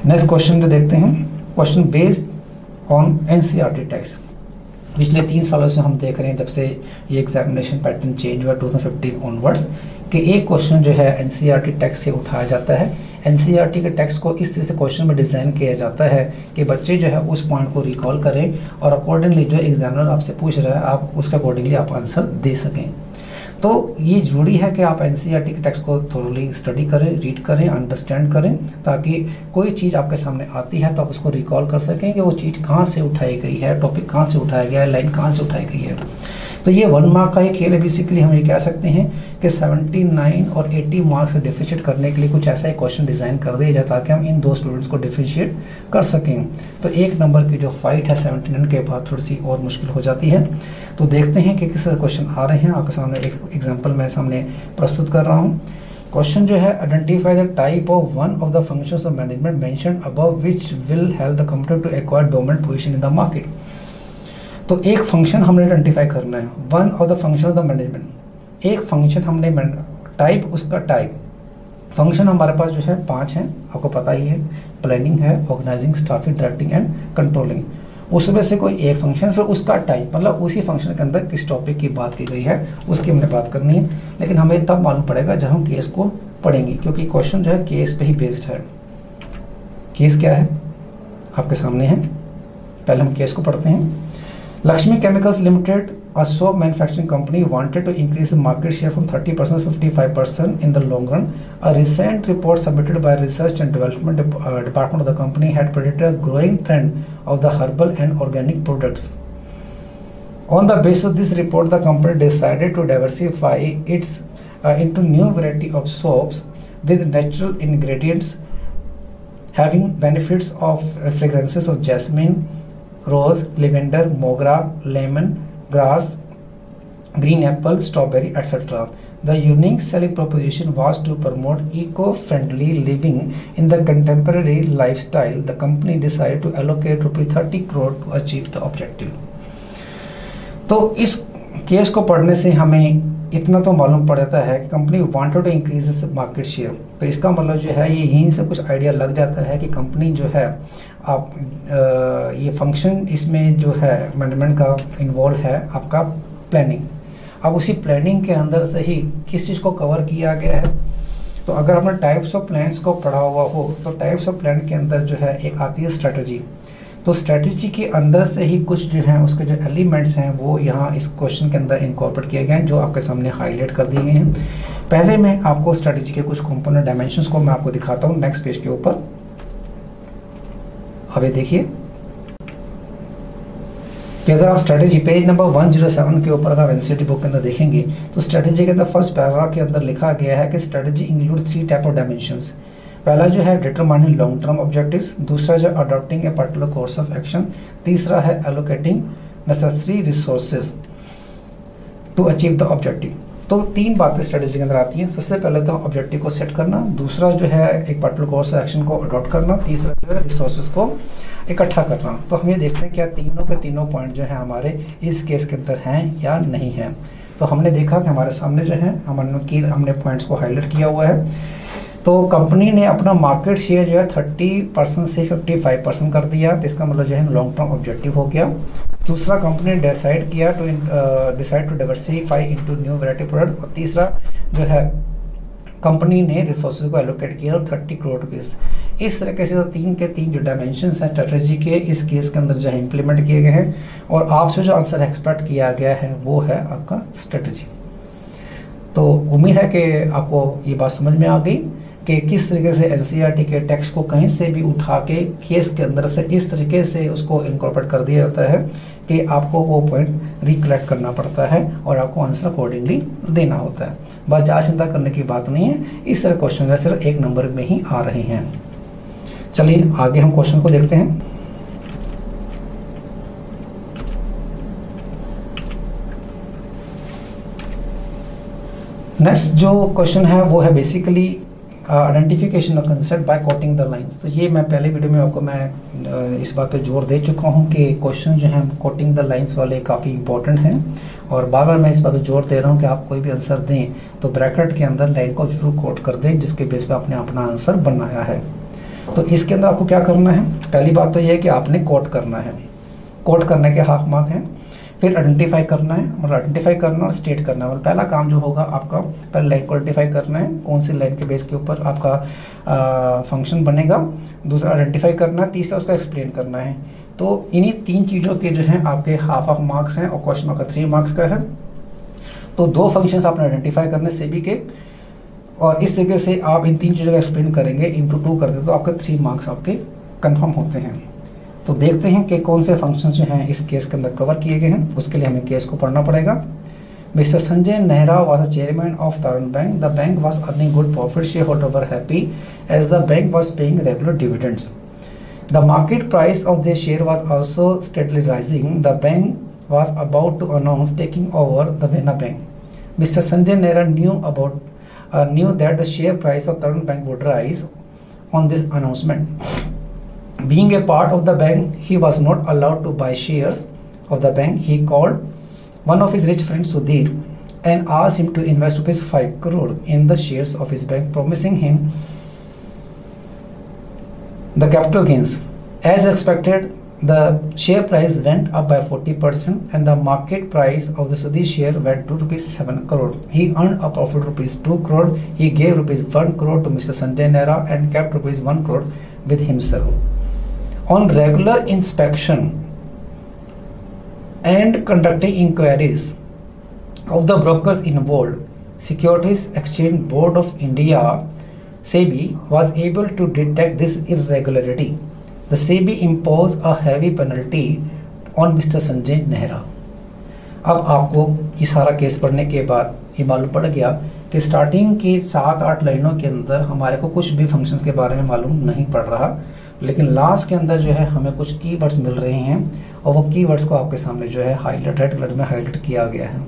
नेक्स्ट क्वेश्चन जो देखते हैं, question based on NCERT text. पिछले 3 सालों से हम देख रहे हैं, जब से ये एग्जामिनेशन पैटर्न चेंज हुआ 2015 ऑनवर्ड्स, कि एक क्वेश्चन जो है एनसीईआरटी टेक्स्ट से उठाया जाता है। एनसीईआरटी के टेक्स्ट को इस तरह से क्वेश्चन में डिज़ाइन किया जाता है कि बच्चे जो है उस पॉइंट को रिकॉल करें और अकॉर्डिंगली जो एग्जामिनर आपसे पूछ रहा है आप उसके अकॉर्डिंगली आप आंसर दे सकें। तो ये जरूरी है कि आप एनसीईआरटी के टेक्स्ट को थोड़ी स्टडी करें, रीड करें, अंडरस्टैंड करें, ताकि कोई चीज़ आपके सामने आती है तो आप उसको रिकॉल कर सकें कि वो चीज़ कहाँ से उठाई गई है, टॉपिक कहाँ से उठाया गया है, लाइन कहाँ से उठाई गई है। तो ये 1 मार्क का एक खेल है। बेसिकली हम ये कह सकते हैं कि 79 और 80 मार्क्स से डिफरेंशिएट करने के लिए कुछ ऐसा एक क्वेश्चन डिज़ाइन कर दिया जाए ताकि हम इन 2 स्टूडेंट्स को डिफरेंशिएट कर सकें। तो 1 नंबर की जो फाइट है 79 के बाद थोड़ी सी और मुश्किल हो जाती है। तो देखते हैं कि किस तरह क्वेश्चन आ रहे हैं। आपके सामने एक एग्जाम्पल मैं सामने प्रस्तुत कर रहा हूँ। क्वेश्चन जो है, identify the type of one of the functions of management mentioned above which will help the company to acquire dominant position in the market. तो एक फंक्शन हमने आइडेंटिफाई करना है, one of the function of the management. एक function हमने type, उसका type. Function हमारे पास जो है 5 हैं, आपको पता ही है, प्लानिंग है, organising, staffing, directing and controlling. उसमें से कोई एक फंक्शन, फिर उसका टाइप, मतलब उसी फंक्शन के अंदर किस टॉपिक की बात की गई है उसकी हमने बात करनी है। लेकिन हमें तब मालूम पड़ेगा जब हम केस को पढ़ेंगे, क्योंकि क्वेश्चन जो है केस पे ही बेस्ड है। केस क्या है आपके सामने है, पहले हम केस को पढ़ते हैं। Lakshmi Chemicals Limited, a soap manufacturing company, wanted to increase the market share from 30% to 55% in the long run. A recent report submitted by Research and Development Department of the company had predicted a growing trend of the herbal and organic products. On the basis of this report, the company decided to diversify its into new variety of soaps with natural ingredients having benefits of fragrances of jasmine, rose, lavender, mogra, lemon grass, green apple, strawberry, etc. The unique selling proposition was to promote eco-friendly living in the contemporary lifestyle. The company decided to allocate ₹30 crore to achieve the objective. तो इस case को पढ़ने से हमें इतना तो मालूम पड़ता है कि company wanted to increase market share. तो इसका मतलब जो है ये यहीं से कुछ आइडिया लग जाता है कि कंपनी जो है आप ये फंक्शन इसमें जो है मैनेजमेंट का इन्वॉल्व है आपका प्लानिंग। अब उसी प्लानिंग के अंदर से ही किस चीज़ को कवर किया गया है। तो अगर आपने टाइप्स ऑफ प्लान्स को पढ़ा हुआ हो तो टाइप्स ऑफ प्लान के अंदर जो है एक आती है स्ट्रेटजी। तो स्ट्रेटजी के अंदर से ही कुछ जो है उसके जो एलिमेंट्स हैं वो यहाँ इस क्वेश्चन के अंदर इनकॉर्पोरेट किए गए हैं, जो आपके सामने हाईलाइट कर दिए गए हैं। पहले मैं आपको स्ट्रेटजी के कुछ कंपोनेंट डायमेंशंस को मैं आपको दिखाता हूँ नेक्स्ट पेज के ऊपर। अब ये देखिए कि अगर आप स्ट्रेटजी पेज नंबर 107 के ऊपर अगर एनसीईआरटी बुक के अंदर देखेंगे तो स्ट्रेटजी के अंदर फर्स्ट पैराग्राफ के अंदर लिखा गया है कि strategy include 3 type of dimensions. पहला जो है डिटरमाइनिंग लॉन्ग टर्म ऑब्जेक्टिव्स, दूसरा जो adopting a particular course of action, तीसरा है allocating necessary resources to achieve the objective. तो 3 बातें स्ट्रेटजी के अंदर आती हैं। सबसे पहले तो ऑब्जेक्टिव को सेट करना, दूसरा जो है एक पर्टिकुलर कोर्स ऑफ एक्शन को अडॉप्ट करना, तीसरा जो है रिसोर्सेज को इकट्ठा करना। तो हम ये देखते हैं क्या तीनों के तीनों पॉइंट जो है हमारे इस केस के अंदर हैं या नहीं हैं। तो हमने देखा कि हमारे सामने जो है हमने पॉइंट्स को हाईलाइट किया हुआ है। तो कंपनी ने अपना मार्केट शेयर जो है 30% से 55% कर दिया, तो इसका मतलब जो है लॉन्ग टर्म ऑब्जेक्टिव हो गया। दूसरा कंपनी ने decide to diversify into new variety product, और तीसरा जो है कंपनी ने रिसोर्सेज को एलोकेट किया 30 करोड़ रुपीस। इस तरीके से 3 के 3 जो डायमेंशंस हैं स्ट्रेटजी के इस केस के अंदर जो है इम्प्लीमेंट किए गए हैं, और आपसे जो आंसर एक्सपेक्ट किया गया है वो है आपका स्ट्रेटजी। तो उम्मीद है कि आपको ये बात समझ में आ गई कि किस तरीके से एनसीईआरटी के टेक्स्ट को कहीं से भी उठा के केस के अंदर से इस तरीके से उसको इनकॉर्पोरेट कर दिया जाता है कि आपको वो पॉइंट रिकलेक्ट करना पड़ता है और आपको आंसर अकॉर्डिंगली देना होता है। बस ज़्यादा चिंता करने की बात नहीं है, इस तरह क्वेश्चन सिर्फ 1 नंबर में ही आ रहे हैं। चलिए आगे हम क्वेश्चन को देखते हैं। नेक्स्ट जो क्वेश्चन है वो है basically identification of concept by quoting the lines. तो ये मैं पहले वीडियो में आपको मैं इस बात पे जोर दे चुका हूँ कि क्वेश्चन जो है कोटिंग द लाइंस वाले काफ़ी इंपॉर्टेंट हैं, और बार बार मैं इस बात पे जोर दे रहा हूँ कि आप कोई भी आंसर दें तो ब्रैकेट के अंदर लाइन को जरूर कोट कर दें जिसके बेस पे आपने अपना आंसर बनाया है। तो इसके अंदर आपको क्या करना है, पहली बात तो ये है कि आपने कोट करना है। कोट करने के हाफ मार्क हैं, फिर आइडेंटिफाई करना है, मतलब आइडेंटिफाई करना और स्टेट करना है। मतलब पहला काम जो होगा आपका पहले लाइन को आइडेंटिफाई करना है, कौन सी लाइन के बेस के ऊपर आपका फंक्शन बनेगा, दूसरा आइडेंटिफाई करना है, तीसरा उसका एक्सप्लेन करना है। तो इन्हीं 3 चीज़ों के जो हैं आपके हाफ मार्क्स हैं और क्वेश्चन का 3 मार्क्स का है। तो 2 फंक्शंस आपने आइडेंटिफाई करने सेबी के, और इस तरीके से आप इन 3 चीज़ों का एक्सप्लेन करेंगे, इंटू 2 कर दे तो आपके 3 मार्क्स आपके कन्फर्म होते हैं। तो देखते हैं कि कौन से फंक्शंस जो हैं इस केस के अंदर कवर किए गए हैं। उसके लिए हमें केस को पढ़ना पड़ेगा। Mister Sanjay Nehra was the chairman of Taran bank. The bank was earning good profit, shareholder were happy as the bank was paying regular dividends. The market price of the share was also steadily rising. The bank was about to announce taking over the Dena bank. Mister Sanjay Nehra knew that the share price of Taran Bank would rise on this announcement. Being a part of the bank, he was not allowed to buy shares of the bank. He called one of his rich friends Sudhir and asked him to invest ₹5 crore in the shares of his bank, promising him the capital gains. As expected, the share price went up by 40% and the market price of the Sudhir share went to ₹7 crore. He earned a profit ₹2 crore. He gave ₹1 crore to Mr. Sanjay Nehra and kept ₹1 crore with himself. On regular inspection and conducting inquiries of the brokers involved, Securities Exchange Board of India (SEBI) was able to detect this irregularity. The SEBI imposed a heavy penalty on Mr. Sanjay Nehra. अब आपको ये सारा case पढ़ने के बाद ये मालूम पड़ गया कि स्टार्टिंग की 7-8 लाइनों के अंदर हमारे को कुछ भी फंक्शंस के बारे में मालूम नहीं पड़ रहा, लेकिन लास्ट के अंदर जो है हमें कुछ कीवर्ड्स मिल रहे हैं और वो कीवर्ड्स को आपके सामने जो है हाईलाइट रेड कलर में हाईलाइट किया गया है।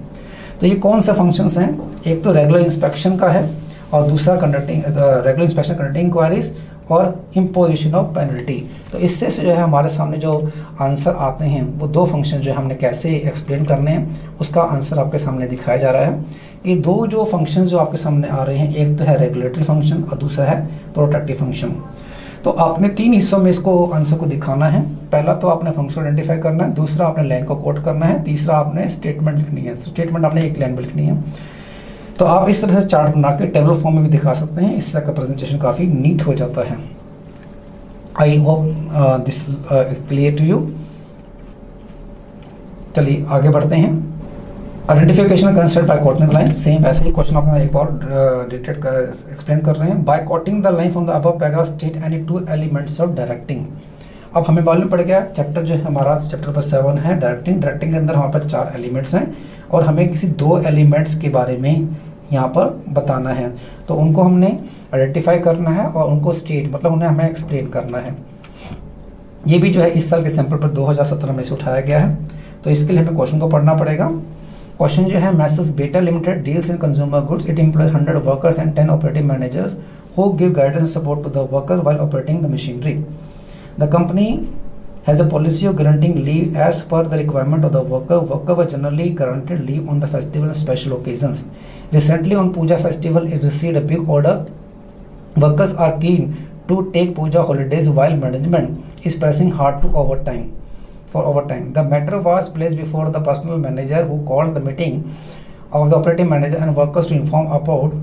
तो ये कौन से फंक्शंस हैं, एक तो रेगुलर इंस्पेक्शन का है और दूसरा रेगुलर इंस्पेक्शन कंडक्टिंग इंक्वायरीज और इम्पोजिशन ऑफ पेनल्टी। तो इससे जो है हमारे सामने जो आंसर आते हैं वो 2 फंक्शन जो है हमने कैसे एक्सप्लेन करने हैं उसका आंसर आपके सामने दिखाया जा रहा है। ये 2 जो फंक्शन जो आपके सामने आ रहे हैं, एक तो है रेगुलेटरी फंक्शन और दूसरा है प्रोटेक्टिव फंक्शन। तो आपने 3 हिस्सों में इसको आंसर को दिखाना है। पहला तो आपने फंक्शन आइडेंटिफाई करना है, दूसरा आपने लाइन को कोट करना है, तीसरा आपने स्टेटमेंट लिखनी है। स्टेटमेंट आपने एक लाइन में लिखनी है। तो आप इस तरह से चार्ट बना के टेबल फॉर्म में भी दिखा सकते हैं, इस तरह का प्रेजेंटेशन काफ़ी नीट हो जाता है। I hope this clear to you. चलिए आगे बढ़ते हैं। Identification concept by quoting the line, same ऐसे ही क्वेश्चन अपना एक और डिटेक्ट कर एक्सप्लेन कर रहे हैं। By quoting the line from the above paragraph state any 2 elements of directing. अब हमें मालूम पड़ गया चैप्टर जो है हमारा चैप्टर नंबर 7 है डायरेक्टिंग। डायरेक्टिंग के अंदर हमारे पास 4 एलिमेंट्स हैं और हमें किसी 2 एलिमेंट्स के बारे में यहाँ पर बताना है। तो उनको हमने आइडेंटिफाई करना है और उनको स्टेट मतलब उन्हें हमें एक्सप्लेन करना है। ये भी जो है इस साल के सैंपल पर 2017 में से उठाया गया है। तो इसके लिए हमें क्वेश्चन को पढ़ना पड़ेगा। क्वेश्चन जो है message beta limited deals in consumer goods, it employs 100 workers and 10 operating managers who give guidance support to the worker while operating the machinery. The company has a policy of guaranteeing leave as per the requirement of the worker. Worker were generally granted leave on the festival and special occasions. Recently on Puja festival, it received a big order. Workers are keen to take Puja holidays while management is pressing hard to overtime. The matter was placed before the personal manager who called the meeting of the operating manager and workers to inform about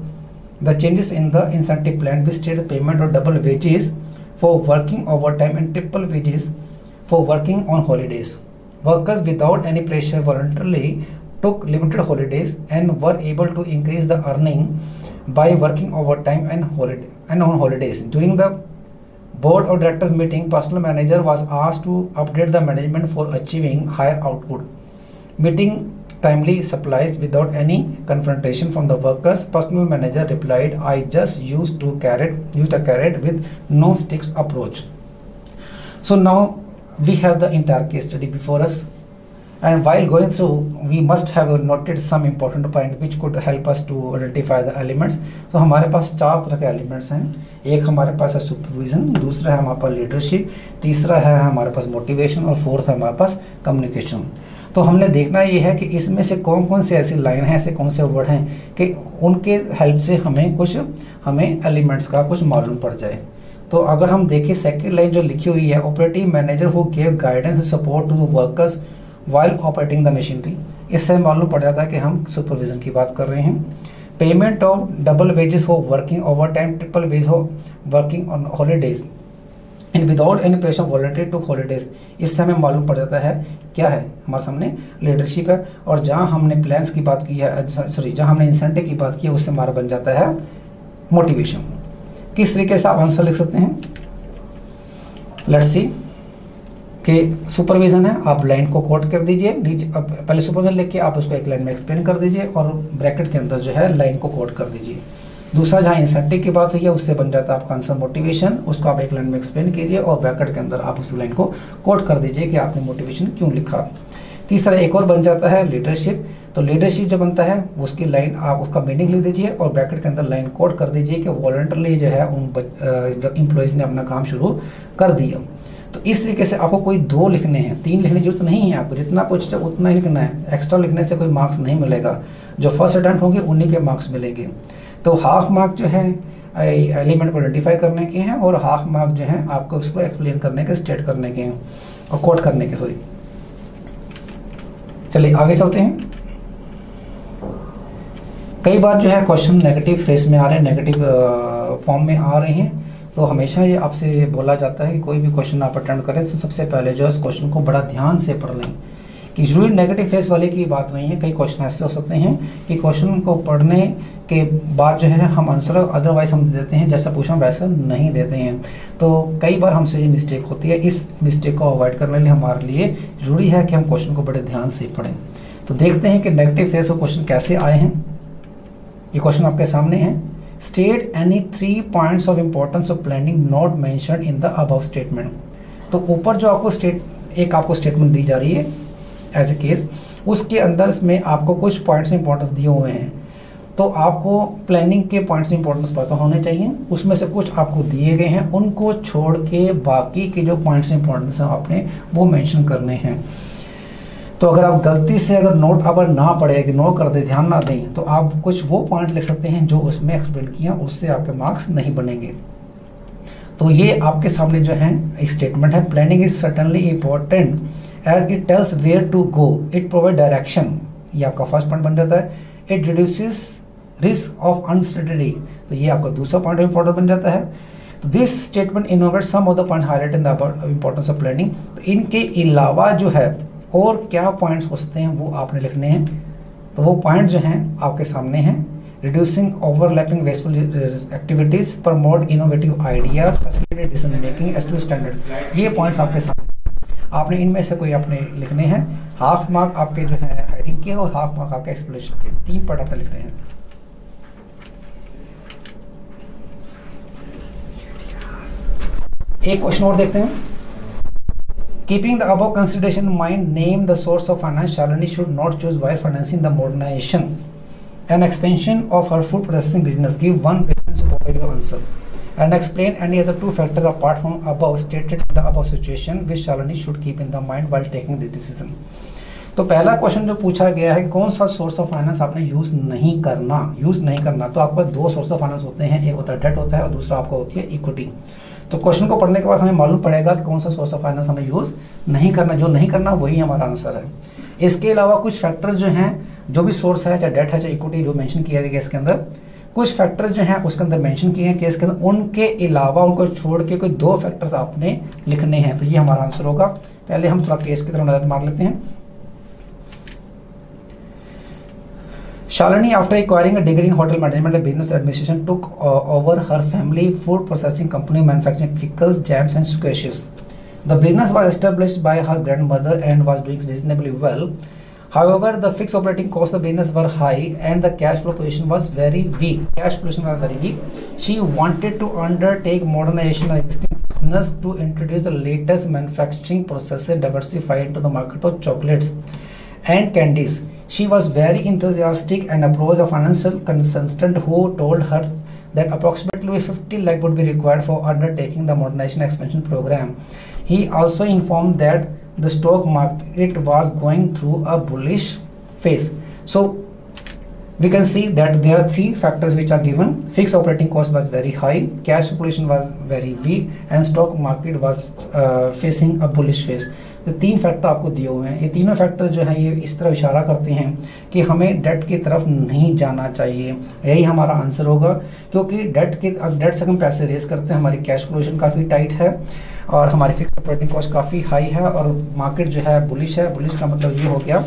the changes in the incentive plan which state the payment of double wages for working overtime and triple wages for working on holidays. Workers without any pressure voluntarily took limited holidays and were able to increase the earning by working overtime and on holidays. During the board of directors meeting, personal manager was asked to update the management for achieving higher output, meeting timely supplies without any confrontation from the workers. Personal manager replied, I just used a carrot with no sticks approach. So now we have the entire case study before us, and while going through we must have noted some important point which could help us to identify the elements. So हमारे पास 4 तरह के elements हैं. एक हमारे पास है supervision, दूसरा है हमारे पास लीडरशिप, तीसरा है हमारे पास मोटिवेशन और फोर्थ है हमारे पास कम्युनिकेशन. तो हमने देखना ये है कि इसमें से कौन कौन से ऐसी लाइन हैं, ऐसे कौन से वर्ड हैं कि उनके हेल्प से हमें एलिमेंट्स का कुछ मालूम पड़ जाए. तो अगर हम देखें सेकंड लाइन जो लिखी हुई है, operative manager who give guidance and support to the workers while operating the machinery, इससे मालूम पड़ जाता है कि हम सुपरविजन की बात कर रहे हैं. Payment of double wages for working overtime, triple wage for working on holidays and without any pressure voluntary to holidays, इससे हमें मालूम पड़ जाता है क्या है हमारे सामने लीडरशिप है. और जहां हमने प्लान्स की बात की है, सॉरी जहां हमने इंसेंटिव की बात की है, उससे हमारा बन जाता है मोटिवेशन. किस तरीके से आप आंसर लिख सकते हैं, लेट्स सी कि सुपरविजन है, आप लाइन को कोट कर दीजिए. पहले सुपरविजन लिख के आप उसको एक लाइन में एक्सप्लेन कर दीजिए और ब्रैकेट के अंदर जो है लाइन को कोट कर दीजिए. दूसरा जहाँ इंसेंटिव की बात हुई है उससे बन जाता है आपका आंसर मोटिवेशन, उसको आप एक लाइन में एक्सप्लेन कीजिए और ब्रैकेट के अंदर आप उस लाइन को कोट कर दीजिए कि आपने मोटिवेशन क्यों लिखा. तीसरा एक और बन जाता है लीडरशिप. तो लीडरशिप जो बनता है उसकी लाइन आप उसका मीनिंग लिख दीजिए और ब्रैकेट के अंदर लाइन कोट कर दीजिए कि वॉलंटरली जो है उन एम्प्लॉयज़ ने अपना काम शुरू कर दिया. तो इस तरीके से आपको कोई 2 लिखने हैं, 3 लिखने की जरूरत नहीं है. आपको जितना कुछ उतना ही लिखना है, एक्स्ट्रा लिखने से कोई मार्क्स नहीं मिलेगा. जो फर्स्ट अटेम्प्ट होंगे उन्हीं के मार्क्स मिलेंगे. तो हाफ मार्क जो है एलिमेंट को आइडेंटिफाई करने के हैं और हाफ मार्क जो है आपको उसको एक्सप्लेन करने के, स्टेट करने के हैं और कोट करने के. सॉरी, चलिए आगे चलते हैं. कई बार जो है क्वेश्चन नेगेटिव फेस में आ रहे हैं, नेगेटिव फॉर्म में आ रहे हैं. तो हमेशा ये आपसे बोला जाता है कि कोई भी क्वेश्चन आप अटेंड करें तो सबसे पहले जो है उस क्वेश्चन को बड़ा ध्यान से पढ़ लें. कि जरूरी नेगेटिव फेस वाले की बात नहीं है, कई क्वेश्चन ऐसे हो सकते हैं कि क्वेश्चन को पढ़ने के बाद जो है हम आंसर अदरवाइज हम देते हैं, जैसा पूछा वैसा नहीं देते हैं. तो कई बार हमसे ये मिस्टेक होती है. इस मिस्टेक को अवॉइड करने के लिए हमारे लिए जरूरी है कि हम क्वेश्चन को बड़े ध्यान से पढ़ें. तो देखते हैं कि नेगेटिव फेस और क्वेश्चन कैसे आए हैं. ये क्वेश्चन आपके सामने है. State any 3 points of importance of planning not mentioned in the above statement. तो ऊपर जो आपको आपको स्टेटमेंट दी जा रही है एज ए केस, उसके अंदर में आपको कुछ पॉइंट्स इंपॉर्टेंस दिए हुए हैं. तो आपको प्लानिंग के पॉइंट्स इंपॉर्टेंस पता होने चाहिए. उसमें से कुछ आपको दिए गए हैं, उनको छोड़ के बाकी के जो पॉइंट्स इंपॉर्टेंस हैं आपने वो मेंशन करने हैं. तो अगर आप गलती से अगर नोट अगर ना पढ़े, इग्नोर कर दे, ध्यान ना दें, तो आप कुछ वो पॉइंट लिख सकते हैं जो उसमें एक्सप्लेन किया, उससे आपके मार्क्स नहीं बनेंगे. तो ये आपके सामने जो है एक स्टेटमेंट है. Planning is certainly important as it tells where to go, it provide direction. ये आपका फर्स्ट पॉइंट बन जाता है. It reduces risk of uncertainty. तो ये आपका दूसरा पॉइंट इंपॉर्टेंट बन जाता है. तो this statement innovate some of the points highlight in the importance of planning. तो इनके अलावा जो है और क्या पॉइंट्स हो सकते हैं वो आपने लिखने हैं. तो वो पॉइंट जो हैं आपके सामने हैं. Reducing overlapping wasteful activities, promote innovative ideas, facilitate decision making, establish standard. ये पॉइंट्स आपके सामने, आपने इनमें से कोई आपने लिखने हैं. हाफ मार्क आपके जो है हेडिंग के और हाफ मार्क आपके एक्सप्लेनेशन के, 3 पार्ट आपने लिखने हैं. एक क्वेश्चन और देखते हैं. Keeping the above consideration in mind, name the source of finance Shalini should not choose while financing the modernization and expansion of her food processing business. Give one reason supporting your answer and explain any other 2 factors apart from above stated in the above situation which Shalini should keep in the mind while taking the decision. तो पहला question जो पूछा गया है कौन सा source of finance आपने use नहीं करना. तो आपके पास 2 सोर्स ऑफ फाइनेंस होते हैं, एक होता है डेट होता है और दूसरा आपका होती है इक्विटी. तो क्वेश्चन को पढ़ने के बाद हमें मालूम पड़ेगा कि कौन सा सोर्स ऑफ फाइनेंस हमें यूज नहीं करना. जो नहीं करना वही हमारा आंसर है. इसके अलावा कुछ फैक्टर्स जो हैं, जो भी सोर्स है, चाहे डेट है चाहे इक्विटी, जो मेंशन किया गया इसके अंदर, कुछ फैक्टर्स जो हैं उसके अंदर मेंशन किए हैं केस के अंदर, उनके अलावा उनको छोड़ के कोई 2 फैक्टर्स आपने लिखने हैं। तो ये हमारा आंसर होगा। पहले हम थोड़ा केस की तरफ नजर मार लेते हैं। Shalini, after acquiring a degree in hotel management and business administration, took over her family food processing company manufacturing pickles, jams, and squashes. The business was established by her grandmother and was doing reasonably well. However, the fixed operating costs of the business were high and the cash flow position was very weak. She wanted to undertake modernization of existing business to introduce the latest manufacturing processes, diversify into the market of chocolates and candies. She was very enthusiastic and approached a financial consultant who told her that approximately 50 lakh would be required for undertaking the modernization expansion program. He also informed that the stock market was going through a bullish phase. So we can see that there are 3 factors which are given. Fixed operating cost was very high, cash position was very weak, and stock market was facing a bullish phase. तो 3 factor आपको दिए हुए हैं। ये तीनों factor जो है ये इस तरफ इशारा करते हैं कि हमें डेट की तरफ नहीं जाना चाहिए। यही हमारा आंसर होगा, क्योंकि डेट से हम पैसे रेज करते हैं, हमारी कैश पोजीशन काफ़ी टाइट है और हमारी फिक्स ऑपरेटिंग कॉस्ट काफ़ी हाई है और मार्केट जो है बुलिश है। बुलिश का मतलब ये हो गया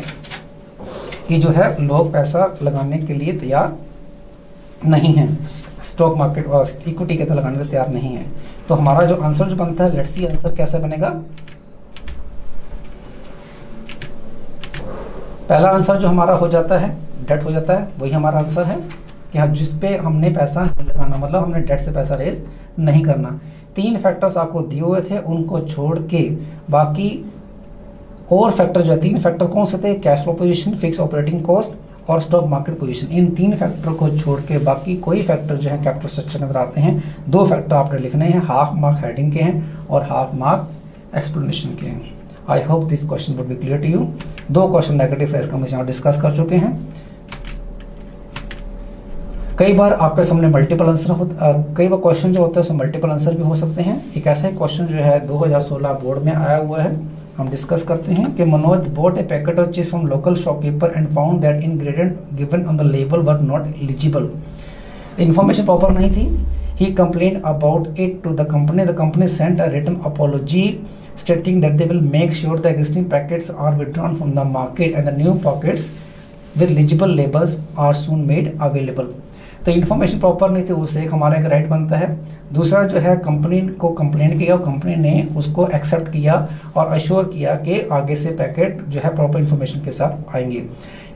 कि जो है लोग पैसा लगाने के लिए तैयार नहीं है, स्टॉक मार्केट और इक्विटी के अंदर लगाने के लिए तैयार नहीं है। तो हमारा जो आंसर जो बनता है, लेट्स सी आंसर कैसे बनेगा। पहला आंसर जो हमारा हो जाता है डेट हो जाता है, वही हमारा आंसर है कि हाँ जिस पे हमने पैसा नहीं लगाना, मतलब हमने डेट से पैसा रेज नहीं करना। 3 फैक्टर्स आपको दिए हुए थे, उनको छोड़ के बाकी और फैक्टर जो है 3 फैक्टर कौन से थे, cash flow position, fix operating cost और स्टॉक मार्केट पोजीशन। इन 3 फैक्टर को छोड़ के बाकी कोई फैक्टर जो है कैपिटल स्ट्रक्चर के अंदर आते हैं। 2 फैक्टर आपने लिखने हैं, हाफ मार्क हेडिंग के हैं और हाफ मार्क एक्सप्लेनेशन के हैं। I hope this question would be clear to you. 2 question negative phrase का हम यहाँ डिस्कस कर चुके हैं। कई बार आपके सामने मल्टीपल आंसर होता, कई बार क्वेश्चन जो होते हैं उसमें मल्टीपल आंसर भी हो सकते हैं। एक ऐसा ही क्वेश्चन जो है 2016 बोर्ड में आया हुआ है, हम डिस्कस करते हैं कि Manoj bought a packet of chips from local shopkeeper and found that ingredient given on the label were not eligible. Information proper नहीं थी। He complained about it to the company. The company sent a written apology stating that they will make sure the existing packets are withdrawn from the market and the new packets with legible labels are soon made available. तो information proper नहीं थी, उससे एक हमारा एक right बनता है। दूसरा जो है कंपनी को कंप्लेन किया और कंपनी ने उसको एक्सेप्ट किया और अश्योर किया कि आगे से पैकेट जो है प्रॉपर इन्फॉर्मेशन के साथ आएंगे।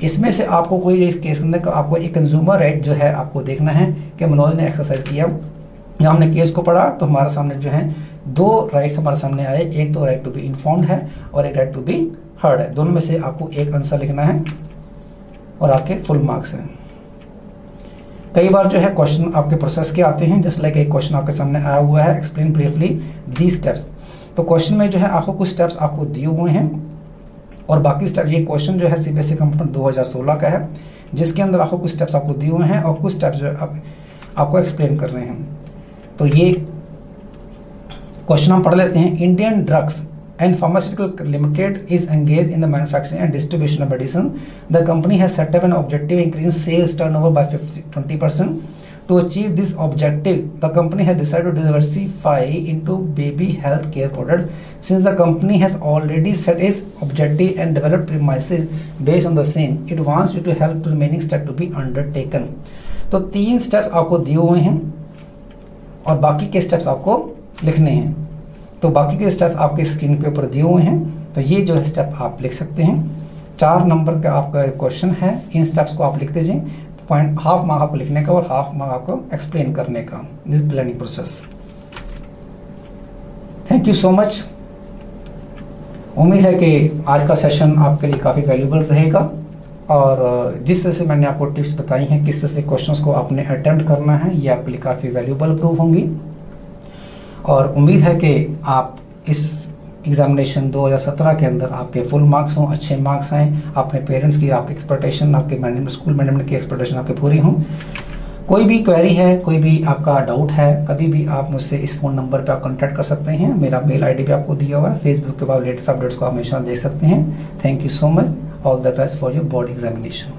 इसमें से आपको कोई इस केस के अंदर आपको एक कंज्यूमर राइट जो है आपको देखना है कि मनोज ने एक्सरसाइज किया। जब हमने केस को पढ़ा तो हमारे सामने जो है 2 राइट्स हमारे सामने आए, एक तो राइट टू बी इन्फॉर्म्ड है और एक राइट टू बी हर्ड है। दोनों में से आपको एक आंसर लिखना है और आपके फुल मार्क्स हैं। कई बार जो है क्वेश्चन आपके प्रोसेस के आते हैं, जैसे लाइक एक क्वेश्चन आपके सामने आया हुआ है, एक्सप्लेन ब्रीफली दी स्टेप्स। तो क्वेश्चन में जो है आपको कुछ स्टेप्स आपको दिए हुए हैं और बाकी स्टेप, ये क्वेश्चन जो है सीबीएसई कंप्लीट 2016 का है, जिसके अंदर आपको कुछ स्टेप्स आपको दिए हुए हैं और कुछ स्टेप्स जो है आपको एक्सप्लेन कर रहे हैं। तो ये क्वेश्चन हम पढ़ लेते हैं। Indian drugs and Pharmaceutical Limited is engaged in the manufacturing and distribution of medicine. The company has set up an objective increasing sales turnover by 20%. To achieve this objective, the company has decided to diversify into baby health care product. Since the company has already set its objective and developed premises based on the same, it wants you to help the remaining step to be undertaken. तो 3 steps आपको दिए हुए हैं और बाकी के steps आपको लिखने हैं। तो बाकी के स्टेप्स आपके स्क्रीन पे ऊपर दिए हुए हैं, तो ये जो है स्टेप आप लिख सकते हैं। 4 नंबर का आपका क्वेश्चन है, इन स्टेप्स को आप लिख दीजिए। पॉइंट हाफ मार्क आपको लिखने का और हाफ मार्क आपको एक्सप्लेन करने का, this planning process. Thank you so much. उम्मीद है कि आज का सेशन आपके लिए काफ़ी वैल्यूबल रहेगा और जिस तरह से मैंने आपको टिप्स बताई हैं किस तरह से क्वेश्चंस को आपने अटेम्प्ट करना है, ये आपके लिए काफ़ी वैल्यूबल प्रूफ होंगी। और उम्मीद है कि आप इस एग्जामिनेशन 2017 के अंदर आपके फुल मार्क्स हों, अच्छे मार्क्स आएँ, अपने पेरेंट्स की आपकी एक्सपेक्टेशन, आपके मैनेजमेंट स्कूल मैनेजमेंट की एक्सपेक्टेशन आपके पूरी हों। कोई भी क्वेरी है, कोई भी आपका डाउट है, कभी भी आप मुझसे इस फ़ोन नंबर पे आप कांटेक्ट कर सकते हैं। मेरा मेल आईडी भी आपको दिया हुआ है। फेसबुक के बाद लेटेस्ट अपडेट्स को आप हमेशा देख सकते हैं। Thank you so much. All the best for your board examination.